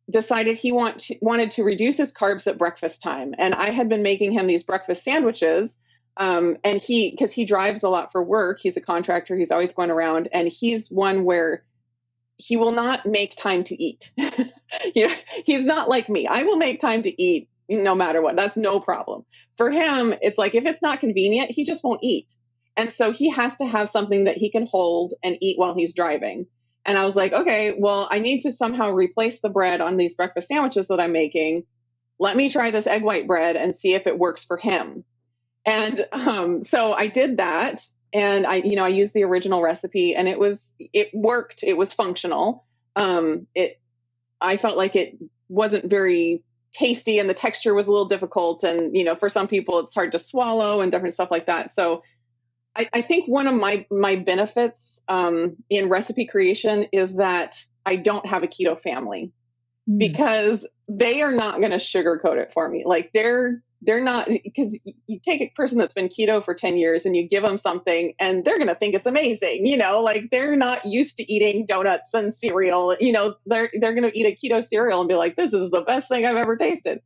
decided he wanted to reduce his carbs at breakfast time. And I had been making him these breakfast sandwiches. And because he drives a lot for work, he's a contractor, he's always going around. And he's one where he will not make time to eat. He's not like me. I will make time to eat no matter what. That's no problem. For him, it's like, if it's not convenient, he just won't eat. And so he has to have something that he can hold and eat while he's driving. And I was like, okay, well, I need to somehow replace the bread on these breakfast sandwiches that I'm making. Let me try this egg white bread and see if it works for him. And so I did that. And I used the original recipe, and it worked. It was functional. I felt like it wasn't very tasty, and the texture was a little difficult. And, for some people it's hard to swallow and different stuff like that. So I think one of my benefits in recipe creation is that I don't have a keto family, because they are not going to sugarcoat it for me. Like they're not, because you take a person that's been keto for 10 years and you give them something and they're going to think it's amazing, like they're not used to eating donuts and cereal, they're going to eat a keto cereal and be like, this is the best thing I've ever tasted.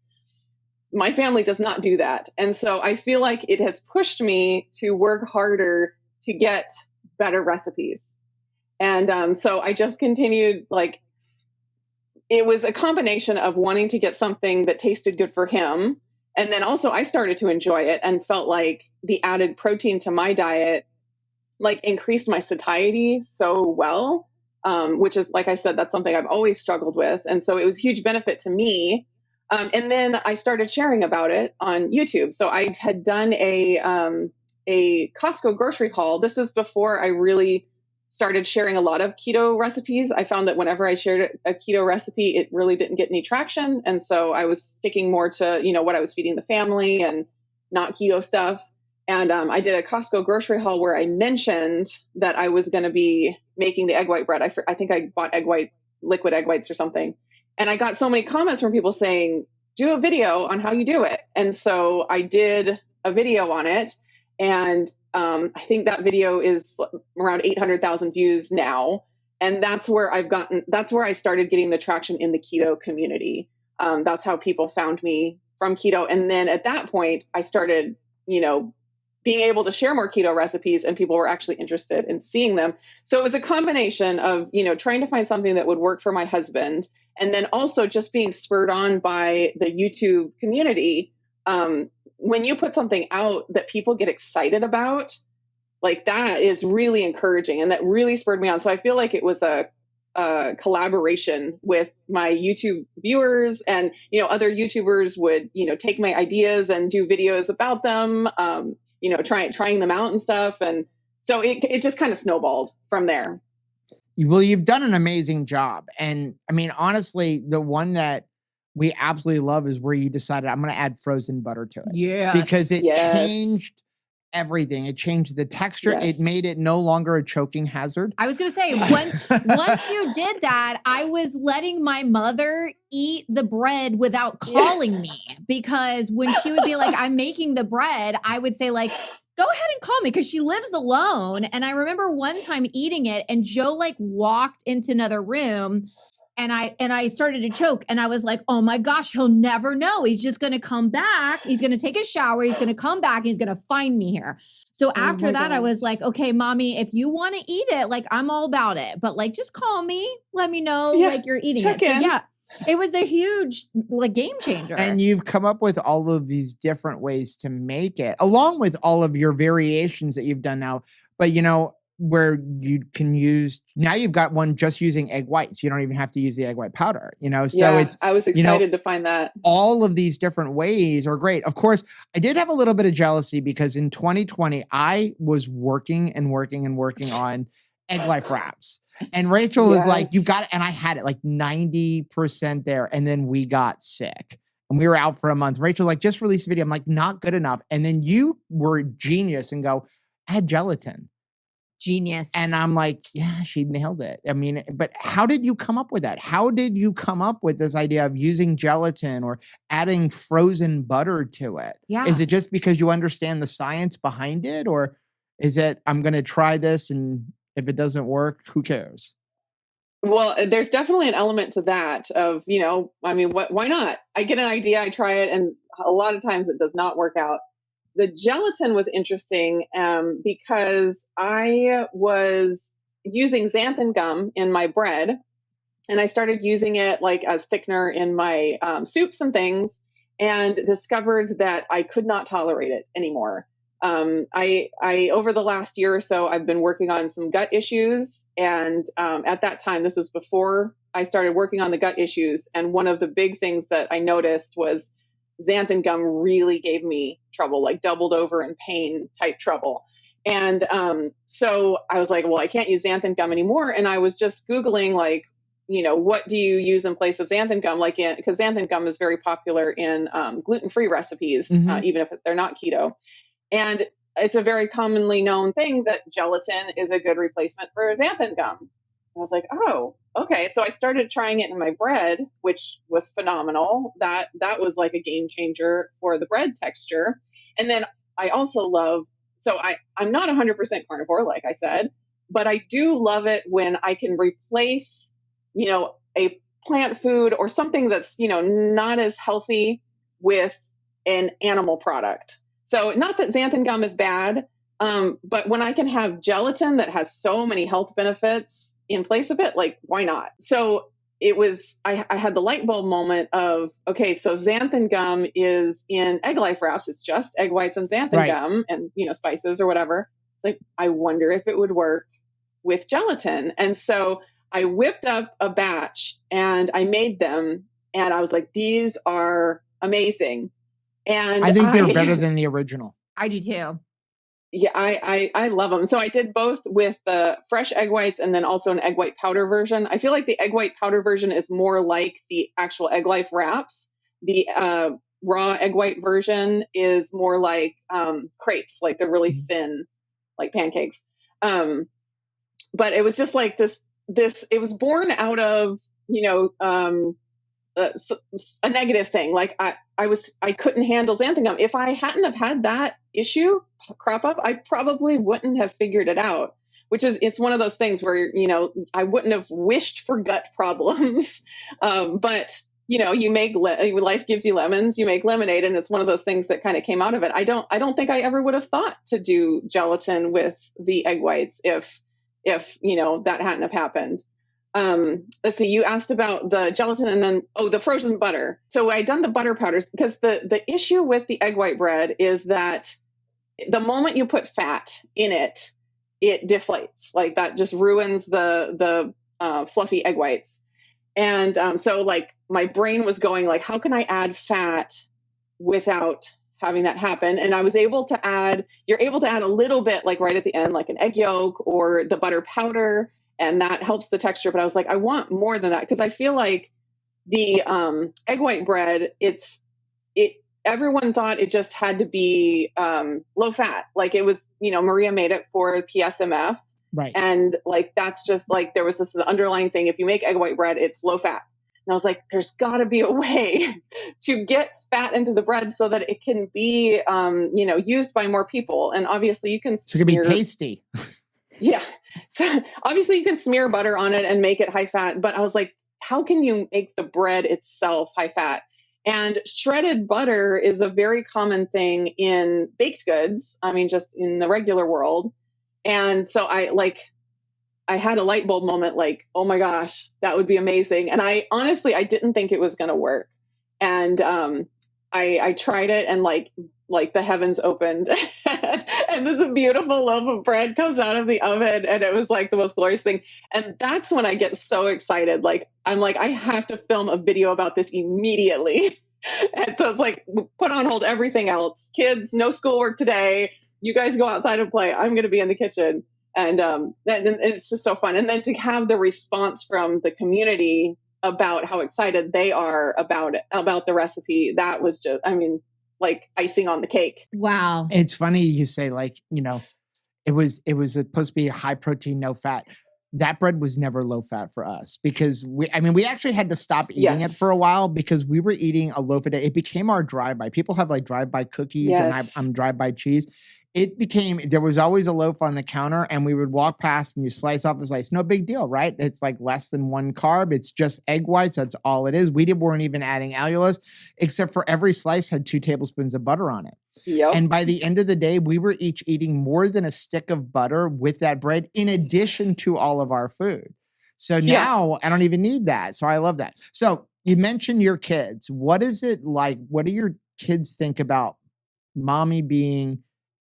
My family does not do that. And so I feel like it has pushed me to work harder to get better recipes. And so I just continued, it was a combination of wanting to get something that tasted good for him. And then also I started to enjoy it and felt like the added protein to my diet, increased my satiety so well, which is, like I said, that's something I've always struggled with. And so it was a huge benefit to me. And then I started sharing about it on YouTube. So I had done a Costco grocery haul. This was before I really started sharing a lot of keto recipes. I found that whenever I shared a keto recipe, it really didn't get any traction. And so I was sticking more to, what I was feeding the family and not keto stuff. And I did a Costco grocery haul where I mentioned that I was going to be making the egg white bread. I think I bought liquid egg whites or something. And I got so many comments from people saying, do a video on how you do it. And so I did a video on it. And I think that video is around 800,000 views now. And that's where I started getting the traction in the keto community. That's how people found me from keto. And then at that point, I started, being able to share more keto recipes, and people were actually interested in seeing them. So it was a combination of, trying to find something that would work for my husband, and then also just being spurred on by the YouTube community. When you put something out that people get excited about, like, that is really encouraging, and that really spurred me on. So I feel like it was a collaboration with my YouTube viewers, and other YouTubers would take my ideas and do videos about them, trying them out and stuff, and so it just kind of snowballed from there. Well, you've done an amazing job, and I mean, honestly, the one that we absolutely love is where you decided, I'm going to add frozen butter to it. Yeah, because it Yes. changed everything. It changed the texture. Yes. It made it no longer a choking hazard. I was going to say, once you did that, I was letting my mother eat the bread without calling me, because when she would be like, I'm making the bread, I would say, like, go ahead and call me, because she lives alone. And I remember one time eating it, and Joe like walked into another room, and I started to choke, and I was like, oh my gosh, he'll never know. He's just going to come back. He's going to take a shower. He's going to come back. And he's going to find me here. So after my that, I gosh. was like, okay, mommy, if you want to eat it, like, I'm all about it, but like, just call me, let me know, Yeah, like, you're eating check it. So in. yeah, it was a huge like game changer. And you've come up with all of these different ways to make it, along with all of your variations that you've done now. But where you can use, now you've got one just using egg whites. You don't even have to use the egg white powder, so it's, I was excited to find that. all of these different ways are great. Of course, I did have a little bit of jealousy because in 2020, I was working on egg life wraps. And Rachel was like, you Yes. got it. And I had it like 90% there. And then we got sick and we were out for a month. Rachel like, just release a video. I'm like, not good enough. And then you were genius and go, add gelatin. genius. And I'm like, yeah, she nailed it. I mean, but how did you come up with that? How did you come up with this idea of using gelatin or adding frozen butter to it? Yeah. Is it just because you understand the science behind it? Or is it, I'm going to try this, and if it doesn't work, who cares? Well, there's definitely an element to that of, why not? I get an idea, I try it, and a lot of times it does not work out. The gelatin was interesting because I was using xanthan gum in my bread, and I started using it like as thickener in my soups and things, and discovered that I could not tolerate it anymore. I over the last year or so, I've been working on some gut issues, and at that time, this was before I started working on the gut issues, and one of the big things that I noticed was xanthan gum really gave me trouble, like doubled over in pain type trouble. And so I was like, well, I can't use xanthan gum anymore. And I was just Googling, like, what do you use in place of xanthan gum? Because xanthan gum is very popular in gluten-free recipes, even if they're not keto. And it's a very commonly known thing that gelatin is a good replacement for xanthan gum. I was like, oh, okay. So I started trying it in my bread, which was phenomenal. That was like a game changer for the bread texture. And then I also love, so I'm not 100% carnivore, like I said, but I do love it when I can replace, a plant food or something that's, not as healthy with an animal product. So not that xanthan gum is bad, but when I can have gelatin that has so many health benefits in place of it, like, why not? So it was, I had the light bulb moment of, okay, so xanthan gum is in egg life wraps. It's just egg whites and xanthan gum and, spices or whatever. It's like, I wonder if it would work with gelatin. And so I whipped up a batch and I made them, and I was like, these are amazing. And I think they're better than the original. I do too. Yeah, I love them. So I did both with the fresh egg whites and then also an egg white powder version. I feel like the egg white powder version is more like the actual egg life wraps. The raw egg white version is more like crepes, like they're really thin, like pancakes. But it was just like this, it was born out of, a negative thing. Like I couldn't handle xanthan gum. If I hadn't have had that issue crop up, I probably wouldn't have figured it out, it's one of those things where, I wouldn't have wished for gut problems. But, you make life gives you lemons, you make lemonade, and it's one of those things that kind of came out of it. I don't think I ever would have thought to do gelatin with the egg whites if that hadn't have happened. Let's see, you asked about the gelatin and then the frozen butter. So I done the butter powders because the issue with the egg white bread is that the moment you put fat in it, it deflates. Like that just ruins the fluffy egg whites. And so like my brain was going like, how can I add fat without having that happen? And I was able to you're able to add a little bit like right at the end, like an egg yolk or the butter powder, and that helps the texture. But I was like, I want more than that because I feel like the egg white bread, everyone thought it just had to be low fat. Like it was, Maria made it for PSMF. Right. And like, that's just like, there was this underlying thing. If you make egg white bread, it's low fat. And I was like, there's gotta be a way to get fat into the bread so that it can be, used by more people. And obviously you can, so it can be tasty. Yeah. So obviously you can smear butter on it and make it high fat, but I was like, how can you make the bread itself high fat? And shredded butter is a very common thing in baked goods. I mean, just in the regular world. And so I had a light bulb moment, like, oh my gosh, that would be amazing. And I didn't think it was going to work. And I tried it and like the heavens opened and this beautiful loaf of bread comes out of the oven. And it was like the most glorious thing. And that's when I get so excited. Like, I'm like, I have to film a video about this immediately. And so it's like, put on hold everything else. Kids, no schoolwork today. You guys go outside and play. I'm going to be in the kitchen. And it's just so fun. And then to have the response from the community about how excited they are about the recipe, that was just, like icing on the cake. Wow. It's funny you say like, it was supposed to be high protein, no fat. That bread was never low fat for us because we actually had to stop eating it for a while because we were eating a loaf a day. It became our drive-by. People have like drive-by cookies and I'm drive-by cheese. There was always a loaf on the counter and we would walk past and you slice off a slice. No big deal, right? It's like less than 1 carb. It's just egg whites. That's all it is. We weren't even adding allulose, except for every slice had 2 tablespoons of butter on it. Yep. And by the end of the day, we were each eating more than a stick of butter with that bread in addition to all of our food. So now I don't even need that. So I love that. So you mentioned your kids. What is it like? What do your kids think about mommy being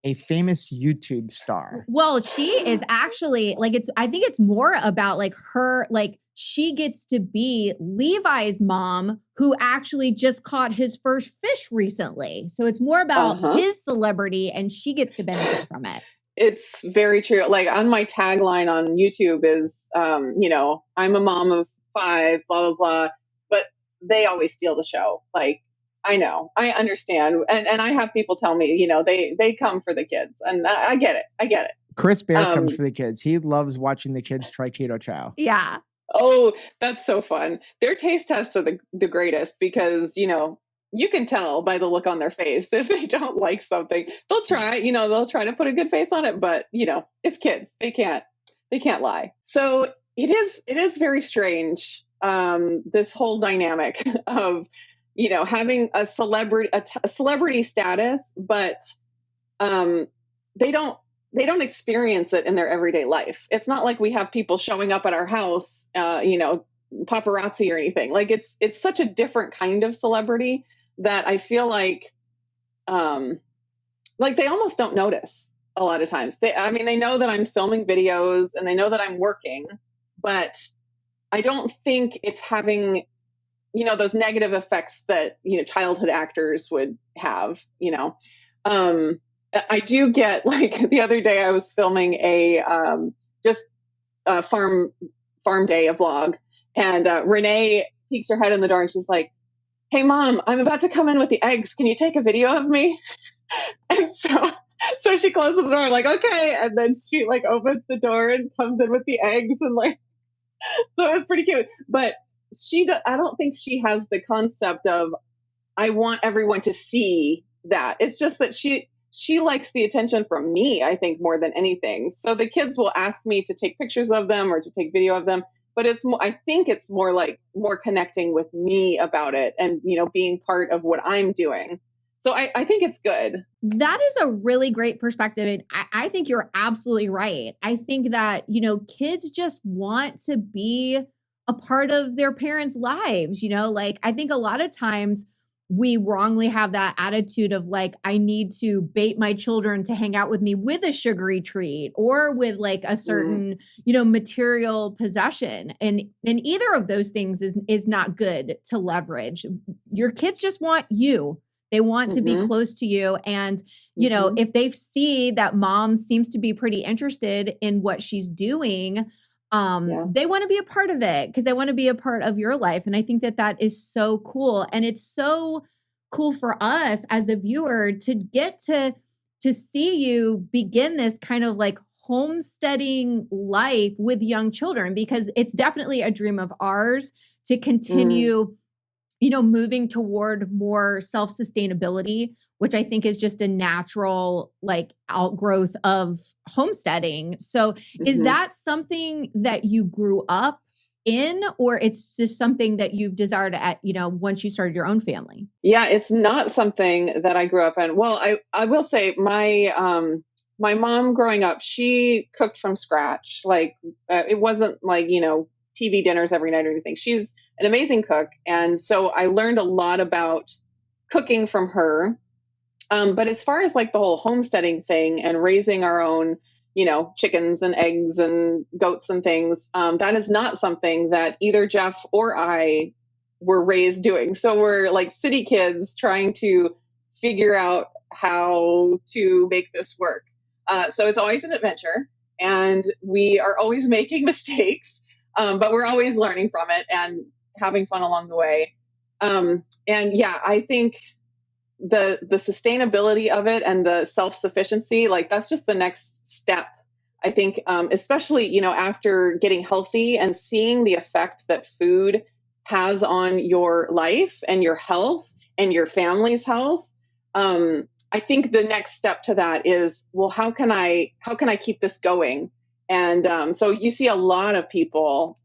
a famous YouTube star? Well, she is actually I think it's more about like her, like she gets to be Levi's mom who actually just caught his first fish recently. So it's more about his celebrity and she gets to benefit from it. It's very true. Like on my tagline on YouTube is, I'm a mom of 5, blah, blah, blah, but they always steal the show. Like, I know, I understand. And I have people tell me, they come for the kids and I get it. Chris Bear comes for the kids. He loves watching the kids try keto chow. Yeah. Oh, that's so fun. Their taste tests are the greatest because, you can tell by the look on their face if they don't like something. They'll try, they'll try to put a good face on it, but it's kids. They can't lie. So it is very strange. This whole dynamic of having a celebrity status, but they don't experience it in their everyday life. It's not like we have people showing up at our house, paparazzi or anything. Like it's such a different kind of celebrity that I feel like they almost don't notice a lot of times. They know that I'm filming videos and they know that I'm working, but I don't think it's having those negative effects that, childhood actors would have, I do get like the other day I was filming a farm day, a vlog, and Renee peeks her head in the door and she's like, "Hey mom, I'm about to come in with the eggs. Can you take a video of me?" And so she closes the door like, okay. And then she like opens the door and comes in with the eggs and like, so it was pretty cute. But I don't think she has the concept of, I want everyone to see that. It's just that she likes the attention from me, I think, more than anything. So the kids will ask me to take pictures of them or to take video of them. but I think it's more like more connecting with me about it and, being part of what I'm doing. So I think it's good. That is a really great perspective. And I think you're absolutely right. I think that, kids just want to be a part of their parents' lives, like I think a lot of times we wrongly have that attitude of like, I need to bait my children to hang out with me with a sugary treat or with like a certain, material possession. And either of those things is not good to leverage. Your kids just want you. They want to be close to you. And, if they see that mom seems to be pretty interested in what she's doing, they want to be a part of it because they want to be a part of your life. And I think that is so cool. And it's so cool for us as the viewer to get to see you begin this kind of like homesteading life with young children, because it's definitely a dream of ours to continue moving toward more self-sustainability, which I think is just a natural like outgrowth of homesteading. So is that something that you grew up in, or it's just something that you've desired at, once you started your own family? Yeah, it's not something that I grew up in. Well, I will say my mom growing up, she cooked from scratch. Like it wasn't like, TV dinners every night or anything. She's an amazing cook. And so I learned a lot about cooking from her. But as far as like the whole homesteading thing and raising our own, chickens and eggs and goats and things, that is not something that either Jeff or I were raised doing. So we're like city kids trying to figure out how to make this work. So it's always an adventure and we are always making mistakes. But we're always learning from it and having fun along the way. And yeah, I think the sustainability of it and the self-sufficiency, like that's just the next step. I think, especially, after getting healthy and seeing the effect that food has on your life and your health and your family's health. I think the next step to that is, well, how can I keep this going? And so you see a lot of people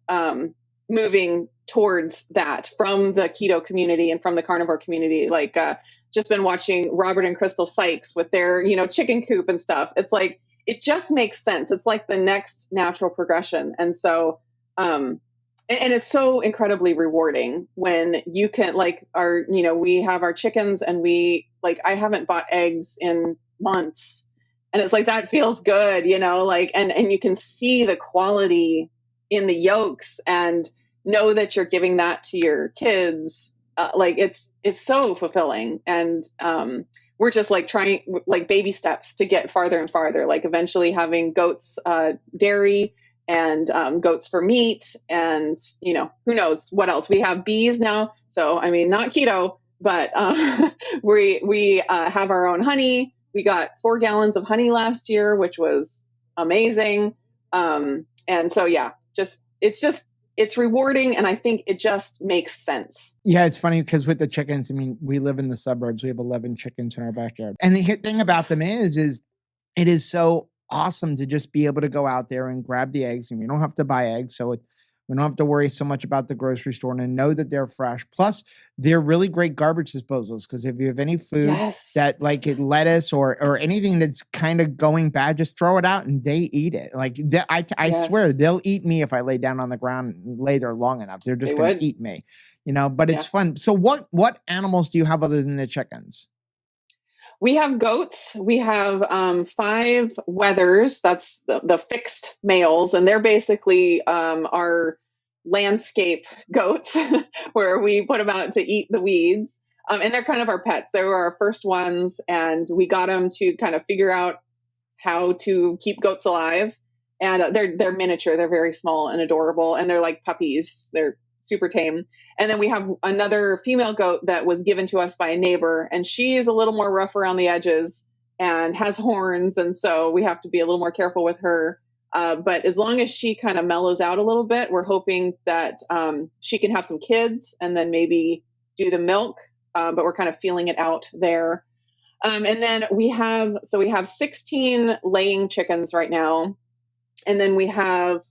moving towards that from the keto community and from the carnivore community. Like just been watching Robert and Crystal Sykes with their, chicken coop and stuff. It's like, it just makes sense. It's like the next natural progression. And so, and it's so incredibly rewarding when you can like we have our chickens and I haven't bought eggs in months. And it's like, that feels good, and you can see the quality in the yolks and know that you're giving that to your kids. It's so fulfilling. And we're just like trying like baby steps to get farther and farther, like eventually having goats, dairy and goats for meat. And, who knows what else. We have bees now. So, I mean, not keto, but we have our own honey. We got 4 gallons of honey last year, which was amazing. And so, yeah, it's rewarding. And I think it just makes sense. Yeah, it's funny because with the chickens, I mean, we live in the suburbs. We have 11 chickens in our backyard. And the thing about them is it is so awesome to just be able to go out there and grab the eggs. And we don't have to buy eggs. So we don't have to worry so much about the grocery store and know that they're fresh. Plus, they're really great garbage disposals because if you have any food that like lettuce or anything that's kind of going bad, just throw it out and they eat it. Like I swear they'll eat me if I lay down on the ground and lay there long enough. They're just going to eat me, but it's fun. So what animals do you have other than the chickens? We have goats. We have 5 wethers. That's the fixed males. And they're basically our landscape goats where we put them out to eat the weeds. And they're kind of our pets. They were our first ones. And we got them to kind of figure out how to keep goats alive. And they're miniature. They're very small and adorable. And they're like puppies. They're super tame. And then we have another female goat that was given to us by a neighbor, and she is a little more rough around the edges and has horns. And so we have to be a little more careful with her. But as long as she kind of mellows out a little bit, we're hoping that she can have some kids and then maybe do the milk. But we're kind of feeling it out there. And then we have 16 laying chickens right now. And then we have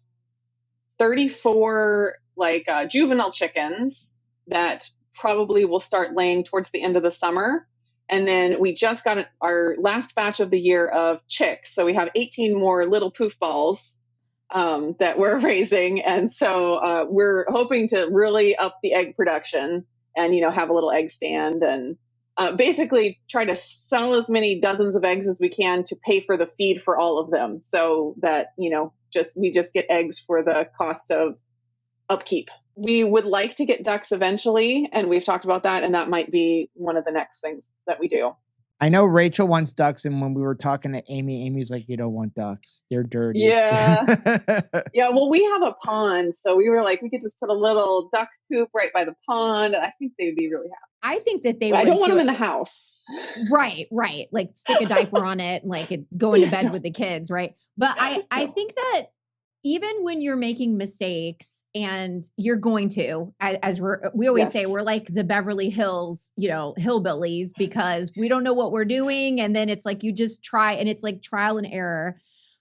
34 like juvenile chickens that probably will start laying towards the end of the summer. And then we just got our last batch of the year of chicks. So we have 18 more little poof balls that we're raising. And so we're hoping to really up the egg production and, have a little egg stand and basically try to sell as many dozens of eggs as we can to pay for the feed for all of them. So that, we just get eggs for the cost of upkeep. We would like to get ducks eventually, and we've talked about that, and that might be one of the next things that we do. I know Rachel wants ducks, and when we were talking to Amy's like, you don't want ducks. They're dirty. Yeah. Yeah, well, we have a pond, so we were like, we could just put a little duck coop right by the pond, and I think they'd be really happy. I think that they I would don't want too. them in the house. Right. Like stick a diaper on it, and like going to bed with the kids, right? But I think that even when you're making mistakes, and you're going to, as we always say, we're like the Beverly Hills, hillbillies, because we don't know what we're doing. And then it's like, you just try, and it's like trial and error.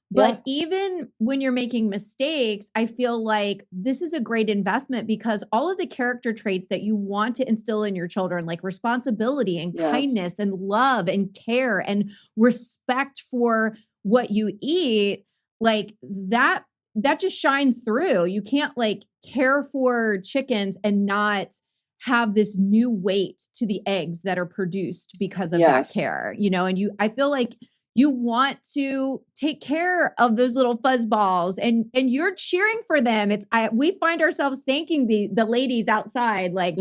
But even when you're making mistakes, I feel like this is a great investment, because all of the character traits that you want to instill in your children, like responsibility and kindness and love and care and respect for what you eat, like that just shines through. You can't like care for chickens and not have this new weight to the eggs that are produced because of that care, and I feel like you want to take care of those little fuzz balls, and you're cheering for them. We find ourselves thanking the ladies outside, like,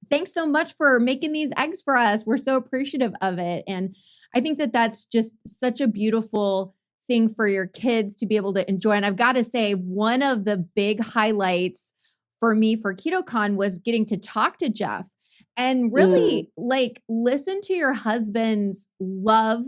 thanks so much for making these eggs for us. We're so appreciative of it. And I think that that's just such a beautiful thing for your kids to be able to enjoy. And I've got to say, one of the big highlights for me for KetoCon was getting to talk to Jeff and really like listen to your husband's love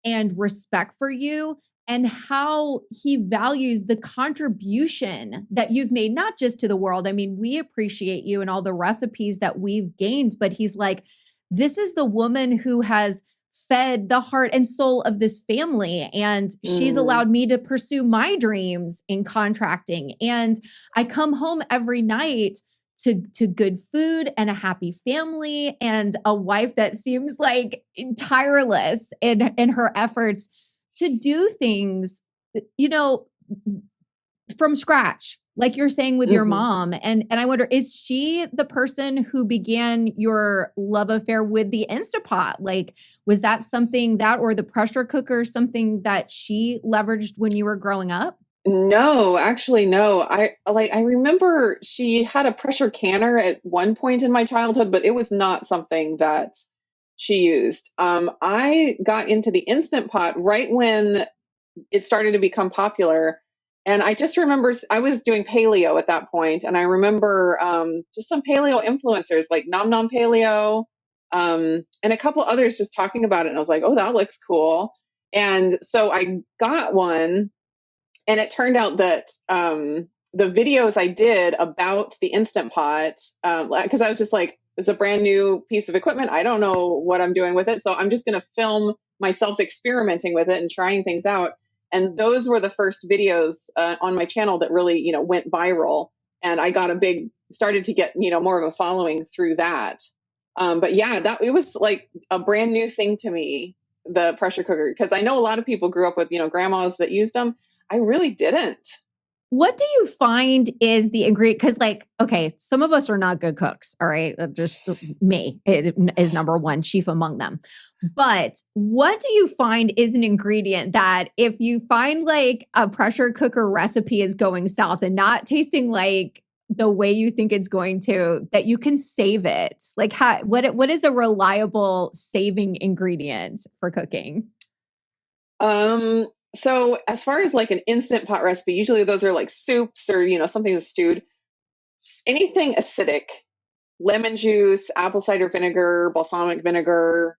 and respect for you, and how he values the contribution that you've made, not just to the world. I mean, we appreciate you and all the recipes that we've gained, but he's like, this is the woman who has fed the heart and soul of this family. And she's allowed me to pursue my dreams in contracting. And I come home every night to good food and a happy family and a wife that seems like tireless in her efforts to do things, from scratch, like you're saying with your mom. And I wonder, is she the person who began your love affair with the Instapot? Like, was that something or the pressure cooker, something that she leveraged when you were growing up? No, actually, no. I remember she had a pressure canner at one point in my childhood, but it was not something that she used. I got into the Instant Pot right when it started to become popular. And I just remember I was doing paleo at that point, and I remember just some paleo influencers like Nom Nom Paleo and a couple others just talking about it. And I was like, oh, that looks cool. And so I got one. And it turned out that the videos I did about the Instant Pot, because I was just like, it's a brand new piece of equipment. I don't know what I'm doing with it. So I'm just going to film myself experimenting with it and trying things out. And those were the first videos on my channel that really, went viral. And I got started to get, more of a following through that. But yeah, it was like a brand new thing to me, the pressure cooker, because I know a lot of people grew up with, grandmas that used them. I really didn't. What do you find is the ingredient? Because okay, some of us are not good cooks. All right. Just me is number one, chief among them. But what do you find is an ingredient that if you find like a pressure cooker recipe is going south and not tasting like the way you think it's going to, that you can save it? Like what is a reliable saving ingredient for cooking? So as far as like an Instant Pot recipe, usually those are like soups or, something that's stewed. Anything acidic, lemon juice, apple cider vinegar, balsamic vinegar,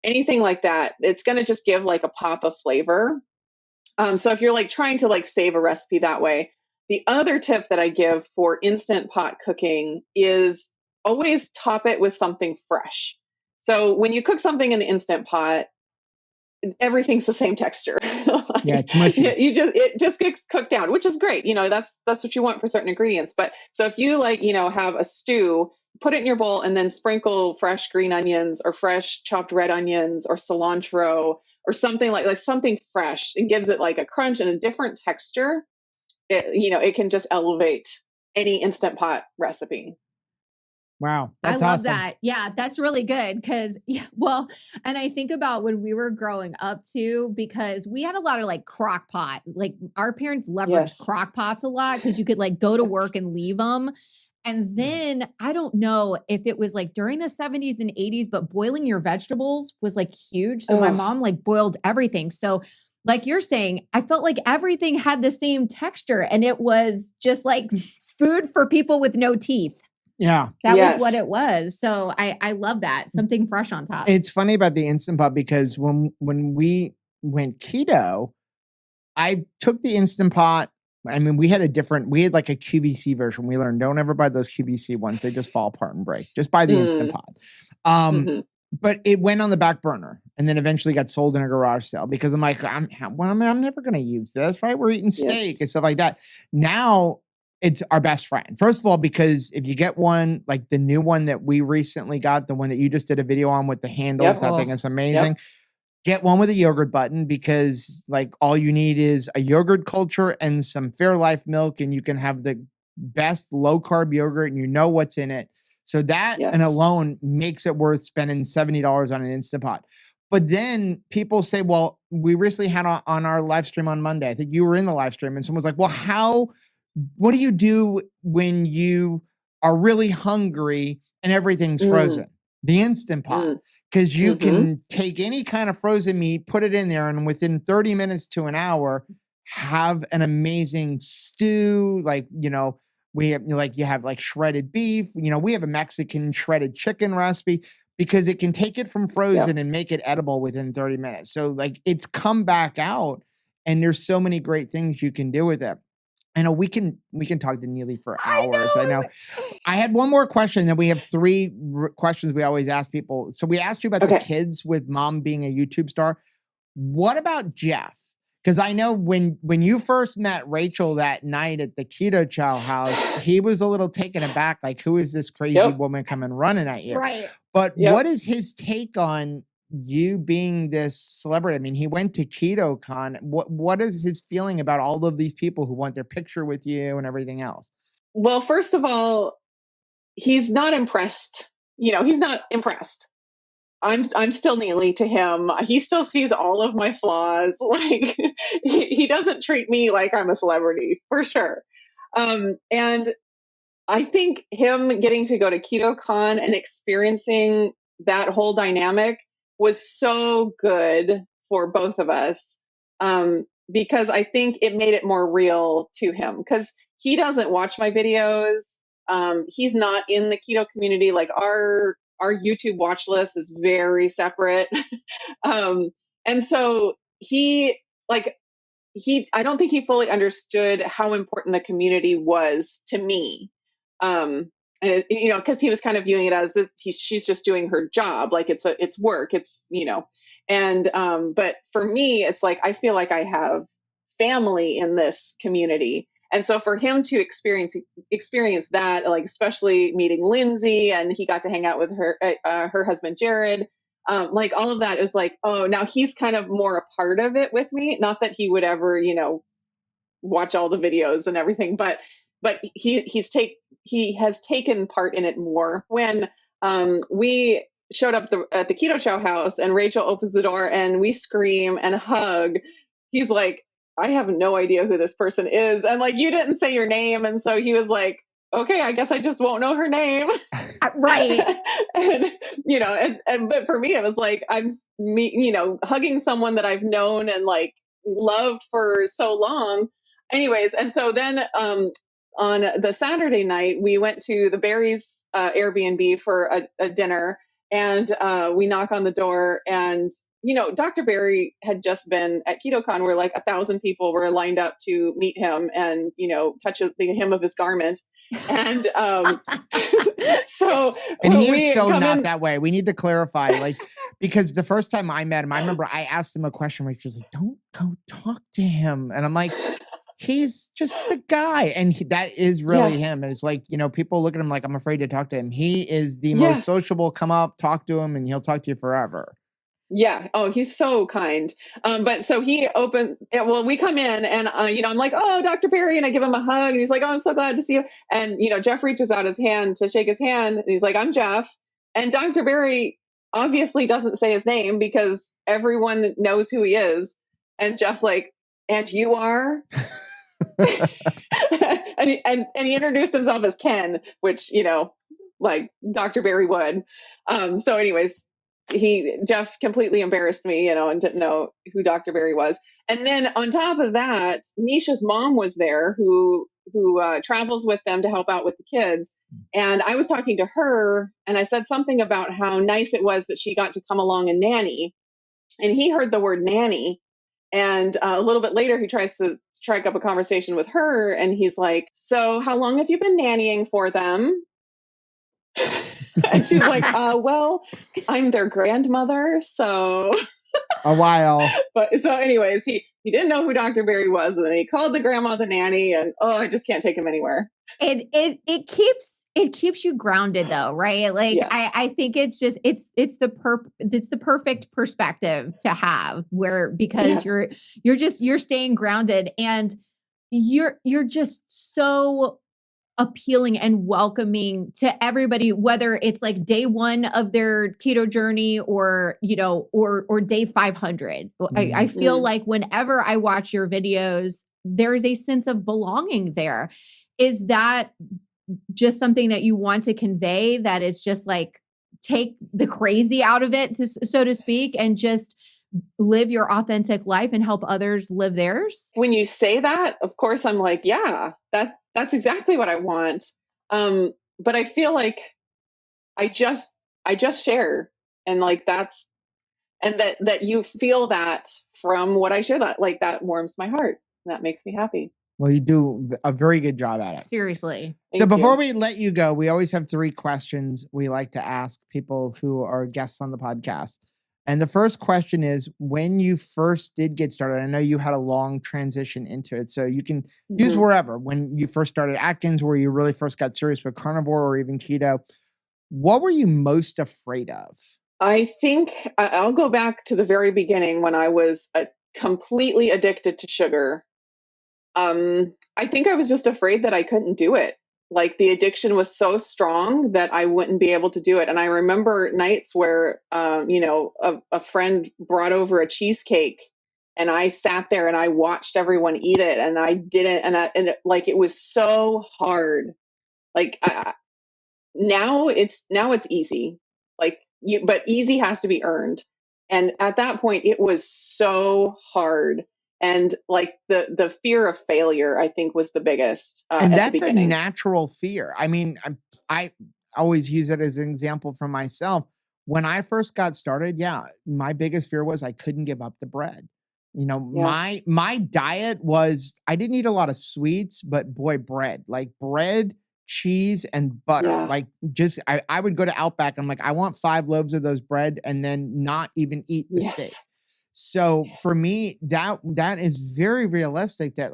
anything like that, it's going to just give like a pop of flavor. So if you're like trying to like save a recipe that way, the other tip that I give for Instant Pot cooking is always top it with something fresh. So when you cook something in the Instant Pot, everything's the same texture. Like, Yeah, it's mushy. it just gets cooked down, which is great. That's what you want for certain ingredients. But so if you have a stew, put it in your bowl and then sprinkle fresh green onions or fresh chopped red onions or cilantro or something like something fresh. It gives it like a crunch and a different texture. It can just elevate any Instant Pot recipe. Wow. I That's love awesome. that. Yeah, that's really good. And I think about when we were growing up too, because we had a lot of like crock pot, like our parents leveraged Yes. crock pots a lot because you could like go to work and leave them. And then I don't know if it was like during the 70s and 80s, but boiling your vegetables was like huge. So my mom like boiled everything. So like you're saying, I felt like everything had the same texture and it was just like food for people with no teeth. Yeah. That was what it was. So I love that. Something fresh on top. It's funny about the Instant Pot because when we went keto, I took the Instant Pot. I mean, we had like a QVC version. We learned don't ever buy those QVC ones. They just fall apart and break. Just buy the Instant Pot. But it went on the back burner and then eventually got sold in a garage sale because I'm like, I'm never going to use this, right? We're eating steak and stuff like that. Now it's our best friend. First of all, because if you get one, like the new one that we recently got, the one that you just did a video on with the handles, I think it's amazing. Get one with a yogurt button because like all you need is a yogurt culture and some Fairlife milk and you can have the best low carb yogurt and you know what's in it. So that and alone makes it worth spending $70 on an Instant Pot. But then people say, well, we recently had on our live stream on Monday. I think you were in the live stream and someone was like, well, what do you do when you are really hungry and everything's frozen? The Instant Pot. Because you can take any kind of frozen meat, put it in there, and within 30 minutes to an hour, have an amazing stew. Like, we have you have like shredded beef. We have a Mexican shredded chicken recipe because it can take it from frozen and make it edible within 30 minutes. So like it's come back out and there's so many great things you can do with it. I know we can talk to Nili for hours. I know. I had one more question. Then we have 3 questions we always ask people. So we asked you about the kids with mom being a YouTube star. What about Jeff? Because I know when you first met Rachel that night at the Keto Chow house, he was a little taken aback. Like, who is this crazy woman coming running at you? Right. But what is his take on you being this celebrity? I mean, he went to KetoCon. What is his feeling about all of these people who want their picture with you and everything else? Well, first of all, he's not impressed. He's not impressed. I'm still Nili to him. He still sees all of my flaws. Like he doesn't treat me like I'm a celebrity for sure. And I think him getting to go to KetoCon and experiencing that whole dynamic was so good for both of us. Because I think it made it more real to him because he doesn't watch my videos. He's not in the keto community. Like our YouTube watch list is very separate. And so I don't think he fully understood how important the community was to me. And because he was kind of viewing it as she's just doing her job. Like it's work. But for me, it's like, I feel like I have family in this community. And so for him to experience that, like, especially meeting Lindsay and he got to hang out with her husband, Jared, like all of that is like, oh, now he's kind of more a part of it with me. Not that he would ever, watch all the videos and everything, but he has taken part in it more. When we showed up at the Keto Chow house and Rachel opens the door and we scream and hug, he's like, I have no idea who this person is. And like, you didn't say your name. And so he was like, okay, I guess I just won't know her name. Right. But for me, it was like, hugging someone that I've known and like loved for so long. Anyways. And so then, on the Saturday night, we went to the Barry's Airbnb for a dinner, and we knock on the door, and Dr. Barry had just been at KetoCon where like 1,000 people were lined up to meet him and touch the hem of his garment, and so and he is so not that way. We need to clarify, like, because the first time I met him, I remember I asked him a question. Rachel's like, "Don't go talk to him," and I'm like, "He's just a guy," and that is really him. And it's like, people look at him like, "I'm afraid to talk to him." He is the most sociable. Come up, talk to him, and he'll talk to you forever. Yeah. Oh, he's so kind. But so he opened, we come in and, I'm like, "Oh, Dr. Perry." And I give him a hug and he's like, "Oh, I'm so glad to see you." And, Jeff reaches out his hand to shake his hand and he's like, "I'm Jeff." And Dr. Perry obviously doesn't say his name because everyone knows who he is. And Jeff's like, "And you are?" and he introduced himself as Ken, which, like Dr. Perry would. So anyways, Jeff completely embarrassed me, and didn't know who Dr. Berry was. And then on top of that, Nisha's mom was there who travels with them to help out with the kids. And I was talking to her and I said something about how nice it was that she got to come along and nanny. And he heard the word nanny. And a little bit later, he tries to strike up a conversation with her. And he's like, "So how long have you been nannying for them?" And she's like, "Well, I'm their grandmother, so." A while. But so anyways, he didn't know who Dr. Berry was, and then he called the grandma the nanny, and I just can't take him anywhere. It keeps you grounded though, right? Like I think it's just it's the perfect perspective to have because you're staying grounded and you're just so appealing and welcoming to everybody, whether it's like day 1 of their keto journey or day 500. I feel like whenever I watch your videos, there's a sense of belonging there. Is that just something that you want to convey, that it's just like take the crazy out of it, so to speak, and just live your authentic life and help others live theirs? When you say that, of course, I'm like, yeah, that's exactly what I want. But I feel like I just share, and like that you feel that from what I share, that warms my heart. That makes me happy. Well, you do a very good job at it. Seriously. So before we let you go, we always have 3 questions we like to ask people who are guests on the podcast. And the first question is, when you first did get started, I know you had a long transition into it, so you can use wherever. When you first started Atkins, where you really first got serious with carnivore or even keto, what were you most afraid of? I think I'll go back to the very beginning when I was completely addicted to sugar. I think I was just afraid that I couldn't do it. Like the addiction was so strong that I wouldn't be able to do it. And I remember nights where, a friend brought over a cheesecake and I sat there and I watched everyone eat it and I didn't. And it was so hard. Like now it's easy, but easy has to be earned. And at that point it was so hard. And like the fear of failure, I think, was the biggest. And that's a natural fear. I mean, I always use it as an example for myself. When I first got started, my biggest fear was I couldn't give up the bread. My diet was, I didn't eat a lot of sweets, but boy, bread, cheese and butter. I would go to Outback. I'm like, I want 5 loaves of those bread and then not even eat the steak. So for me, that is very realistic, that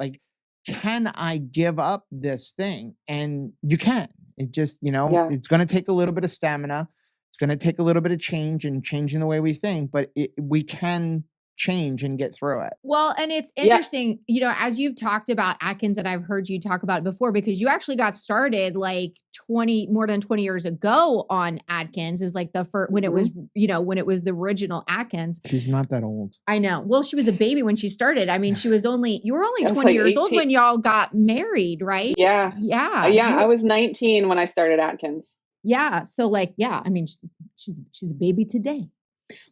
can I give up this thing? And you can. It just, it's going to take a little bit of stamina. It's going to take a little bit of change and changing the way we think, but we can change and get through it. Well, and it's interesting, as you've talked about Atkins, and I've heard you talk about it before, because you actually got started more than 20 years ago on Atkins, is like the first, when it was, when it was the original Atkins. She's not that old. I know. Well, she was a baby when she started. I mean, you were only 20 years 18. Old when y'all got married, right? Yeah. Yeah. I was 19 when I started Atkins. Yeah. So I mean, she's a baby today,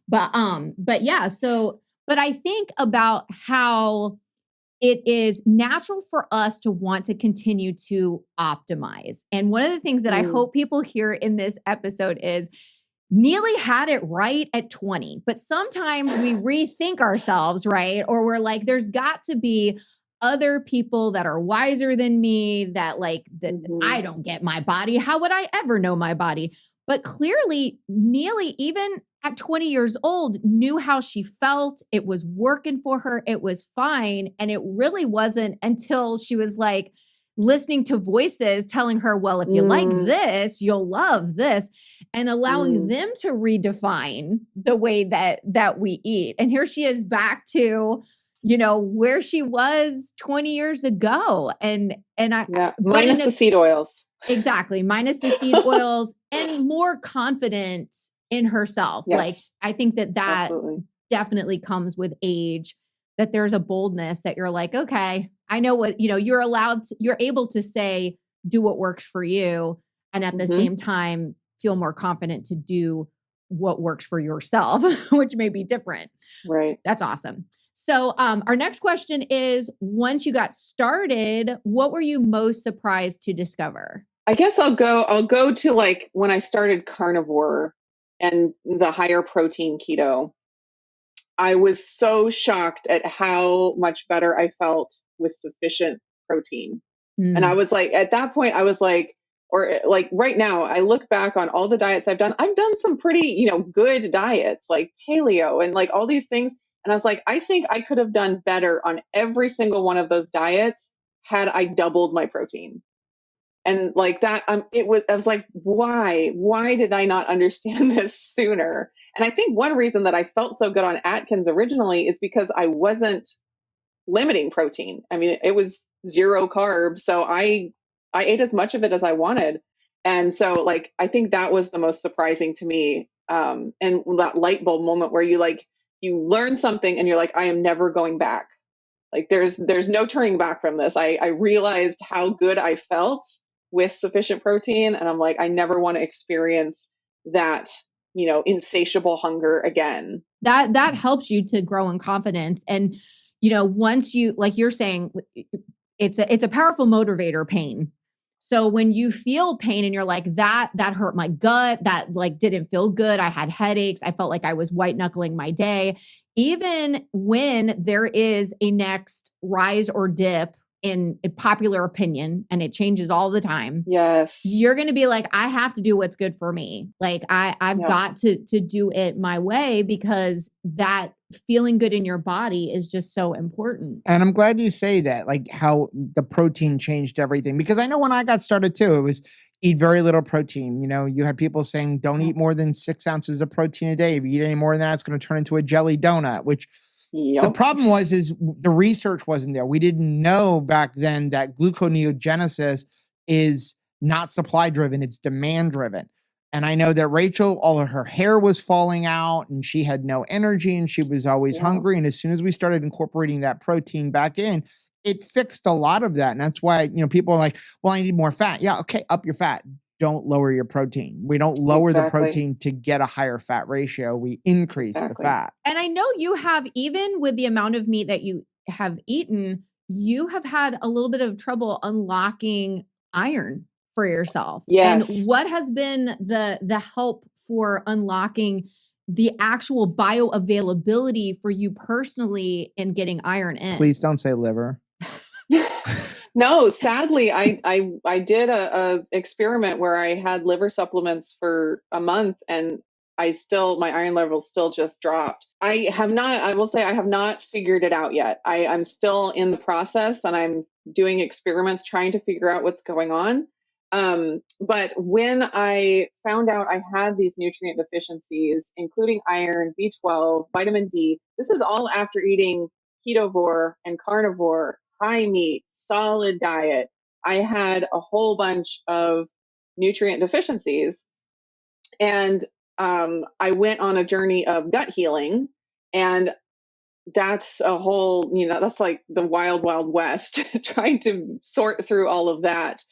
but yeah. So, but I think about how it is natural for us to want to continue to optimize. And one of the things that I hope people hear in this episode is Nili had it right at 20, but sometimes we rethink ourselves, right? Or we're like, there's got to be other people that are wiser than me, that I don't get my body. How would I ever know my body? But clearly, Nili, even at 20 years old, knew how she felt. It was working for her. It was fine. And it really wasn't until she was like listening to voices telling her, well, if you like this, you'll love this, and allowing them to redefine the way that we eat. And here she is back to, you know, where she was 20 years ago. And minus the seed oils. Exactly. Minus the seed oils and more confident in herself. Yes. Like, I think that Absolutely. definitely comes with age, that there's a boldness that you're like, okay, I know what, you know, you're able to say, do what works for you. And at the same time, feel more confident to do what works for yourself, which may be different. Right. That's awesome. So our next question is, once you got started, what were you most surprised to discover? I guess I'll go to like when I started carnivore and the higher protein keto. I was so shocked at how much better I felt with sufficient protein. And I was like, at that point, I was like, or like right now, I look back on all the diets I've done. I've done some pretty, you know, good diets like paleo and like all these things. And I was like, I think I could have done better on every single one of those diets had I doubled my protein. And like that, I was like, why did I not understand this sooner? And I think one reason that I felt so good on Atkins originally is because I wasn't limiting protein. I mean, it was 0 carbs. So I ate as much of it as I wanted. And so like, I think that was the most surprising to me. And that light bulb moment where you learn something and you're like, I am never going back. Like there's no turning back from this. I realized how good I felt with sufficient protein. And I'm like, I never want to experience that, you know, insatiable hunger again. That helps you to grow in confidence. And, you know, once you, like you're saying, it's a powerful motivator, pain. So when you feel pain and you're like, that hurt my gut, that like didn't feel good. I had headaches. I felt like I was white knuckling my day. Even when there is a next rise or dip in popular opinion, and it changes all the time. Yes. You're going to be like, I have to do what's good for me. Like I've got to do it my way, because that feeling good in your body is just so important. And I'm glad you say that, like how the protein changed everything, because I know when I got started too, it was eat very little protein. You know, you had people saying, don't eat more than 6 ounces of protein a day. If you eat any more than that, it's going to turn into a jelly donut, which the problem is the research wasn't there. We didn't know back then that gluconeogenesis is not supply driven, it's demand driven. And I know that Rachel, all of her hair was falling out and she had no energy and she was always hungry. And as soon as we started incorporating that protein back in, it fixed a lot of that. And that's why, you know, people are like, well, I need more fat. Yeah, okay, up your fat. Don't lower your protein. We don't lower the protein to get a higher fat ratio. We increase the fat. And I know you have, even with the amount of meat that you have eaten, you have had a little bit of trouble unlocking iron for yourself. Yes. And what has been the help for unlocking the actual bioavailability for you personally in getting iron in? Please don't say liver. No, sadly, I did a experiment where I had liver supplements for a month and my iron levels still just dropped. I will say I have not figured it out yet. I'm still in the process and I'm doing experiments trying to figure out what's going on. But when I found out I had these nutrient deficiencies, including iron, B12, vitamin D, this is all after eating ketovore and carnivore, high meat, solid diet. I had a whole bunch of nutrient deficiencies. And I went on a journey of gut healing. And that's a whole, you know, that's like the wild, wild west, trying to sort through all of that.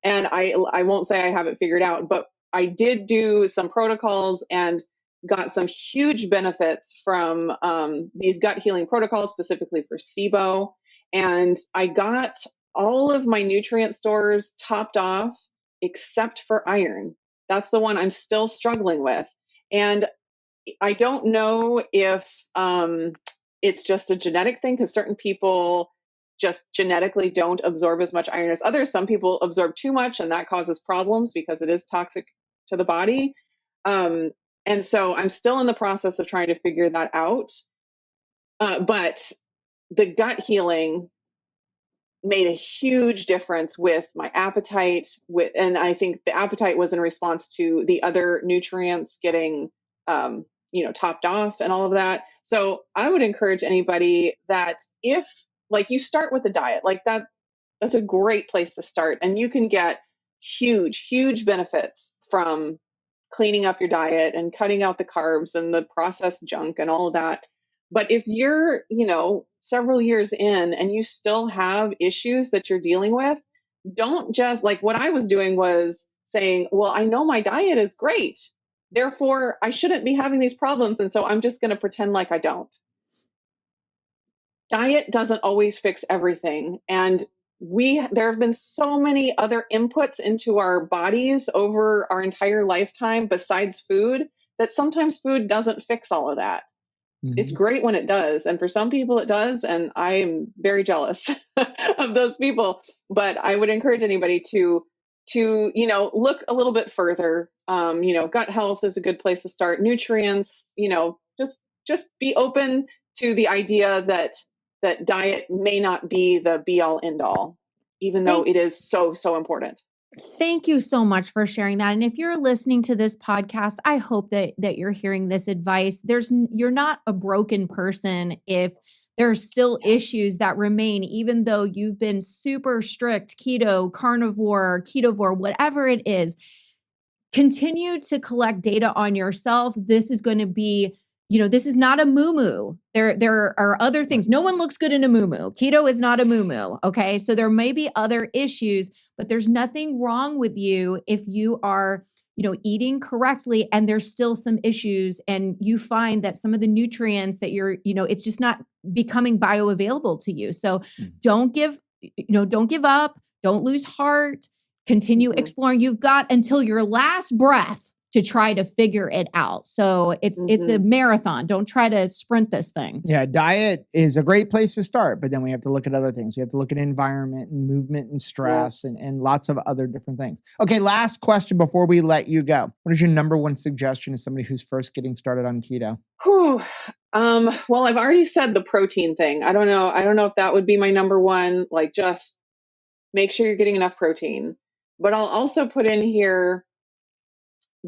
And I won't say I have it figured out, but I did do some protocols and got some huge benefits from these gut healing protocols, specifically for SIBO. And I got all of my nutrient stores topped off except for iron. That's the one I'm still struggling with. And I don't know if it's just a genetic thing, because certain people just genetically don't absorb as much iron as others. Some people absorb too much and that causes problems because it is toxic to the body. And And so I'm still in the process of trying to figure that out. But the gut healing made a huge difference with my appetite. And I think the appetite was in response to the other nutrients getting, topped off and all of that. So I would encourage anybody that if like you start with a diet like that's a great place to start. And you can get huge benefits from cleaning up your diet and cutting out the carbs and the processed junk and all of that. But if you're, several years in and you still have issues that you're dealing with, don't just like what I was doing was saying, well, I know my diet is great. Therefore, I shouldn't be having these problems. And so I'm just going to pretend like I don't. Diet doesn't always fix everything. And there have been so many other inputs into our bodies over our entire lifetime besides food that sometimes food doesn't fix all of that. It's great when it does. And for some people it does. And I'm very jealous of those people. But I would encourage anybody to look a little bit further. Gut health is a good place to start. Nutrients, just be open to the idea that diet may not be the be all end all, even though it is so, so important. Thank you so much for sharing that. And if you're listening to this podcast, I hope that you're hearing this advice. You're not a broken person if there's still issues that remain, even though you've been super strict, keto, carnivore, ketovore, whatever it is. Continue to collect data on yourself. This is going to be, this is not a moo-moo. There are other things. No one looks good in a moo-moo. Keto is not a moo-moo. Okay. So there may be other issues, but there's nothing wrong with you if you are, eating correctly and there's still some issues and you find that some of the nutrients that it's just not becoming bioavailable to you. So don't give up. Don't lose heart. Continue exploring. You've got until your last breath to try to figure it out. So it's a marathon. Don't try to sprint this thing. Yeah, diet is a great place to start, but then we have to look at other things. We have to look at environment and movement and stress and lots of other different things. Okay, last question before we let you go. What is your number one suggestion to somebody who's first getting started on keto? Well, I've already said the protein thing. I don't know if that would be my number one, like just make sure you're getting enough protein. But I'll also put in here,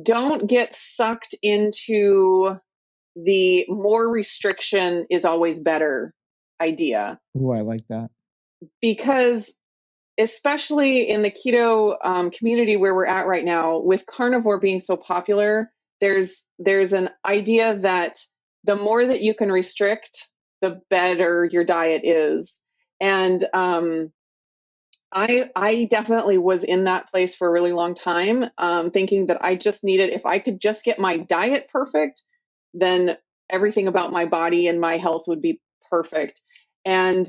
don't get sucked into the more restriction is always better idea. Oh, I like that. Because especially in the keto community where we're at right now, with carnivore being so popular, there's an idea that the more that you can restrict, the better your diet is. And I definitely was in that place for a really long time, thinking that I just needed, if I could just get my diet perfect, then everything about my body and my health would be perfect. And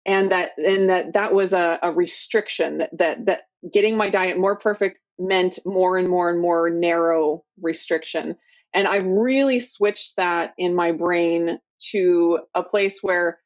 that was a restriction, that getting my diet more perfect meant more and more and more narrow restriction. And I've really switched that in my brain to a place where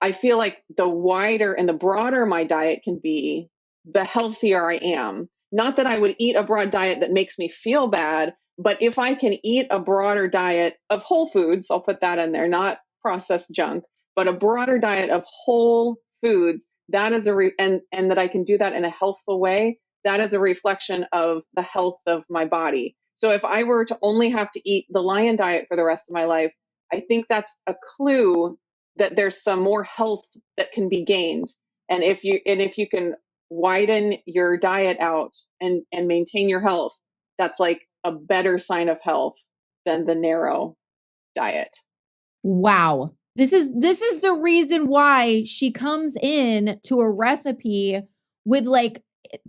I feel like the wider and the broader my diet can be, the healthier I am. Not that I would eat a broad diet that makes me feel bad, but if I can eat a broader diet of whole foods, I'll put that in there, not processed junk, but a broader diet of whole foods, that is and that I can do that in a healthful way, that is a reflection of the health of my body. So if I were to only have to eat the lion diet for the rest of my life, I think that's a clue that there's some more health that can be gained. And if you can widen your diet out and maintain your health, that's like a better sign of health than the narrow diet. Wow. This is the reason why she comes in to a recipe with like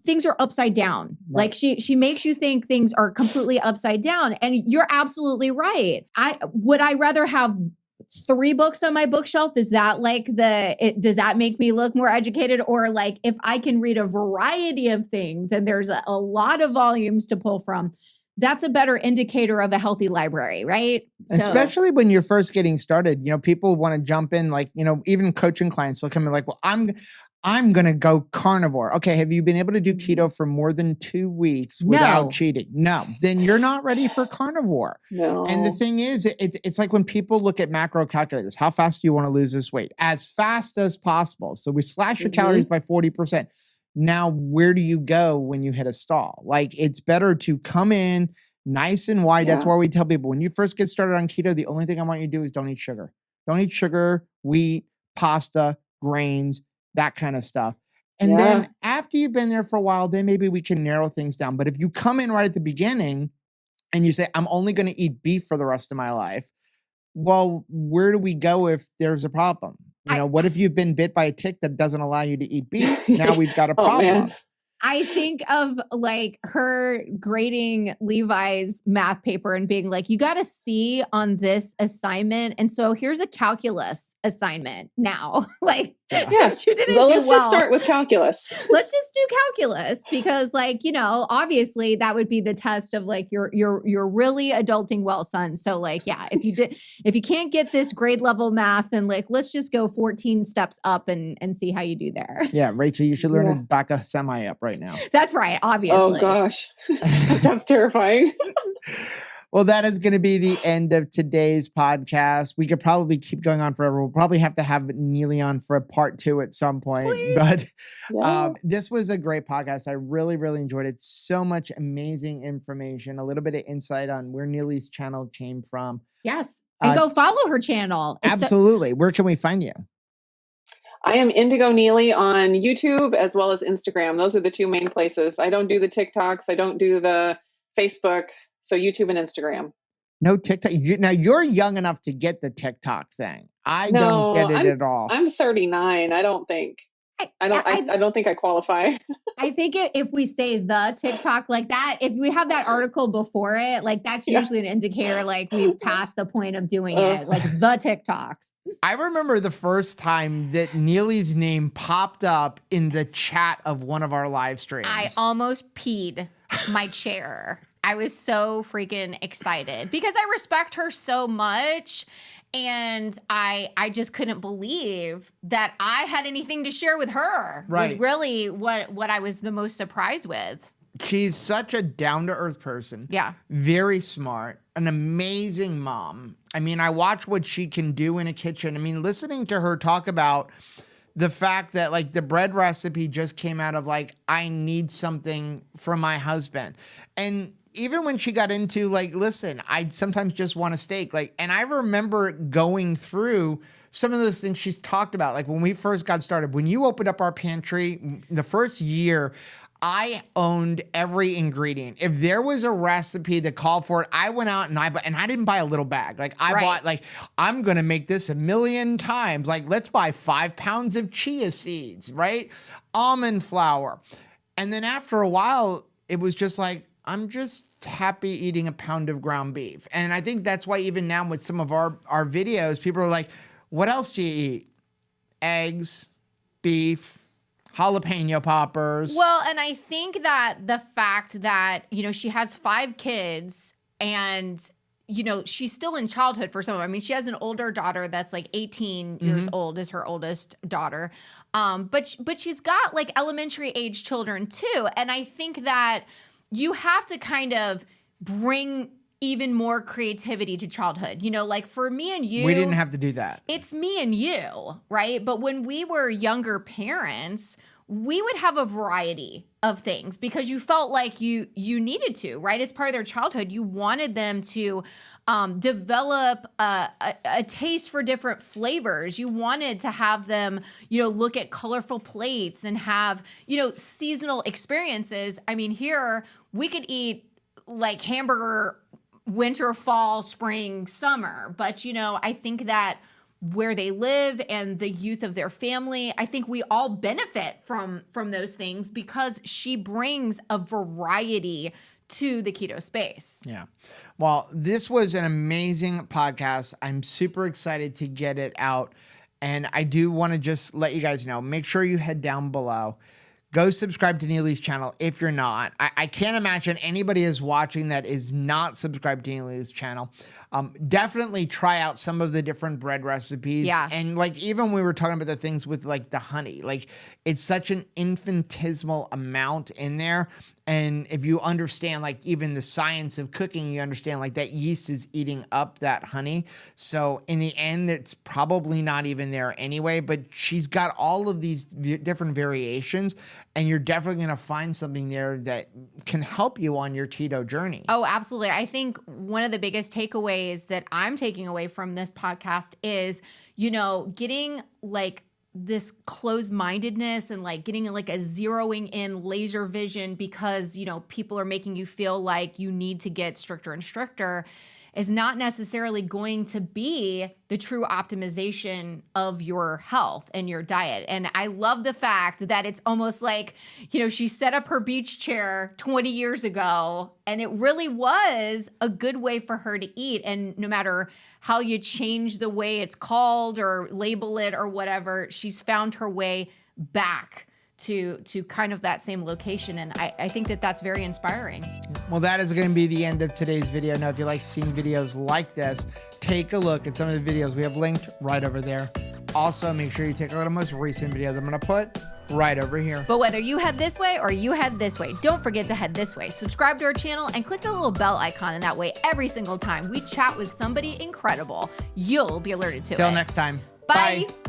things are upside down. Right. Like she makes you think things are completely upside down. And you're absolutely right. Would I rather have 3 books on my bookshelf? Is that like does that make me look more educated? Or like if I can read a variety of things and there's a lot of volumes to pull from, that's a better indicator of a healthy library, right? Especially when you're first getting started, people want to jump in, like, even coaching clients will come in like, well, I'm going to go carnivore. Okay. Have you been able to do keto for more than 2 weeks without No. cheating? No. Then you're not ready for carnivore. No. And the thing is, it's like when people look at macro calculators, how fast do you want to lose this weight? As fast as possible. So we slash your calories by 40%. Now, where do you go when you hit a stall? Like, it's better to come in nice and wide. That's why we tell people when you first get started on keto, the only thing I want you to do is don't eat sugar. Don't eat sugar, wheat, pasta, grains, that kind of stuff. And then after you've been there for a while, then maybe we can narrow things down. But if you come in right at the beginning and you say, I'm only going to eat beef for the rest of my life, well, where do we go if there's a problem? You know, what if you've been bit by a tick that doesn't allow you to eat beef? Now we've got a problem. Man. I think of like her grading Levi's math paper and being like, you got a C on this assignment. And so here's a calculus assignment now. Like, since you didn't Well, do let's just start with calculus. let's just do calculus because like, you know, obviously that would be the test of like, you're really adulting well, son. So like, yeah, if you can't get this grade level math, then like, let's just go 14 steps up and see how you do there. Yeah, Rachel, you should learn to back a semi up right now. That's right. Obviously. Oh gosh, that's terrifying. Well, that is going to be the end of today's podcast. We could probably keep going on forever. We'll probably have to have Nili on for a part 2 at some point. Please. But this was a great podcast. I really, really enjoyed it. So much amazing information, a little bit of insight on where Nili's channel came from. Yes. And go follow her channel. Absolutely. Where can we find you? I am Indigo Nili on YouTube as well as Instagram. Those are the 2 main places. I don't do the TikToks. I don't do the Facebook. So YouTube and Instagram. No TikTok. Now you're young enough to get the TikTok thing. I don't get it at all. I'm 39. I don't think. I don't think I qualify. I think if we say the TikTok like that, if we have that article before it, like that's usually an indicator like we've passed the point of doing it, like the TikToks. I remember the first time that Nili's name popped up in the chat of one of our live streams. I almost peed my chair. I was so freaking excited because I respect her so much. And I just couldn't believe that I had anything to share with her. Right. Was really what I was the most surprised with. She's such a down-to-earth person. Yeah. Very smart. An amazing mom. I mean, I watch what she can do in a kitchen. I mean, listening to her talk about the fact that like the bread recipe just came out of like, I need something for my husband. And even when she got into like, listen, I sometimes just want a steak. Like, and I remember going through some of those things she's talked about. Like when we first got started, when you opened up our pantry, the first year, I owned every ingredient. If there was a recipe that called for it, I went out and I didn't buy a little bag. Like I bought like, I'm going to make this 1,000,000 times. Like let's buy 5 pounds of chia seeds, right? Almond flour. And then after a while, it was just like, I'm just happy eating a pound of ground beef. And I think that's why even now with some of our videos, people are like, what else do you eat? Eggs, beef, jalapeno poppers. Well, and I think that the fact that, you know, she has 5 kids and, you know, she's still in childhood for some of them. I mean, she has an older daughter that's like 18 years old is her oldest daughter. But she's got like elementary age children too. And I think that you have to kind of bring even more creativity to childhood. You know, like for me and you. We didn't have to do that. It's me and you, right? But when we were younger parents, we would have a variety of things because you felt like you needed to, right? It's part of their childhood. You wanted them to develop a taste for different flavors. You wanted to have them, you know, look at colorful plates and have, you know, seasonal experiences. I mean, here we could eat like hamburger winter, fall, spring, summer. But, you know, I think that where they live and the youth of their family, I think we all benefit from those things because she brings a variety to the keto space. Yeah. Well, this was an amazing podcast. I'm super excited to get it out. And I do want to just let you guys know, make sure you head down below. go subscribe to Nili's channel if you're not. I can't imagine anybody is watching that is not subscribed to Nili's channel. Definitely try out some of the different bread recipes. Yeah. And like, even we were talking about the things with like the honey, like it's such an infinitesimal amount in there. And if you understand like even the science of cooking, you understand like that yeast is eating up that honey. So in the end, it's probably not even there anyway, but she's got all of these different variations, and you're definitely going to find something there that can help you on your keto journey. Oh, absolutely. I think one of the biggest takeaways that I'm taking away from this podcast is, you know, getting like this closed-mindedness and like getting like a zeroing in laser vision because, you know, people are making you feel like you need to get stricter and stricter is not necessarily going to be the true optimization of your health and your diet. And I love the fact that it's almost like, you know, she set up her beach chair 20 years ago, and it really was a good way for her to eat. And no matter how you change the way it's called or label it or whatever, she's found her way back to kind of that same location. And I think that that's very inspiring. Well, that is going to be the end of today's video. Now, if you like seeing videos like this, take a look at some of the videos we have linked right over there. Also, make sure you take a look at the most recent videos I'm going to put right over here. But whether you head this way or you head this way, don't forget to head this way. Subscribe to our channel and click the little bell icon, and that way every single time we chat with somebody incredible, you'll be alerted to it. Till next time. Bye. Bye.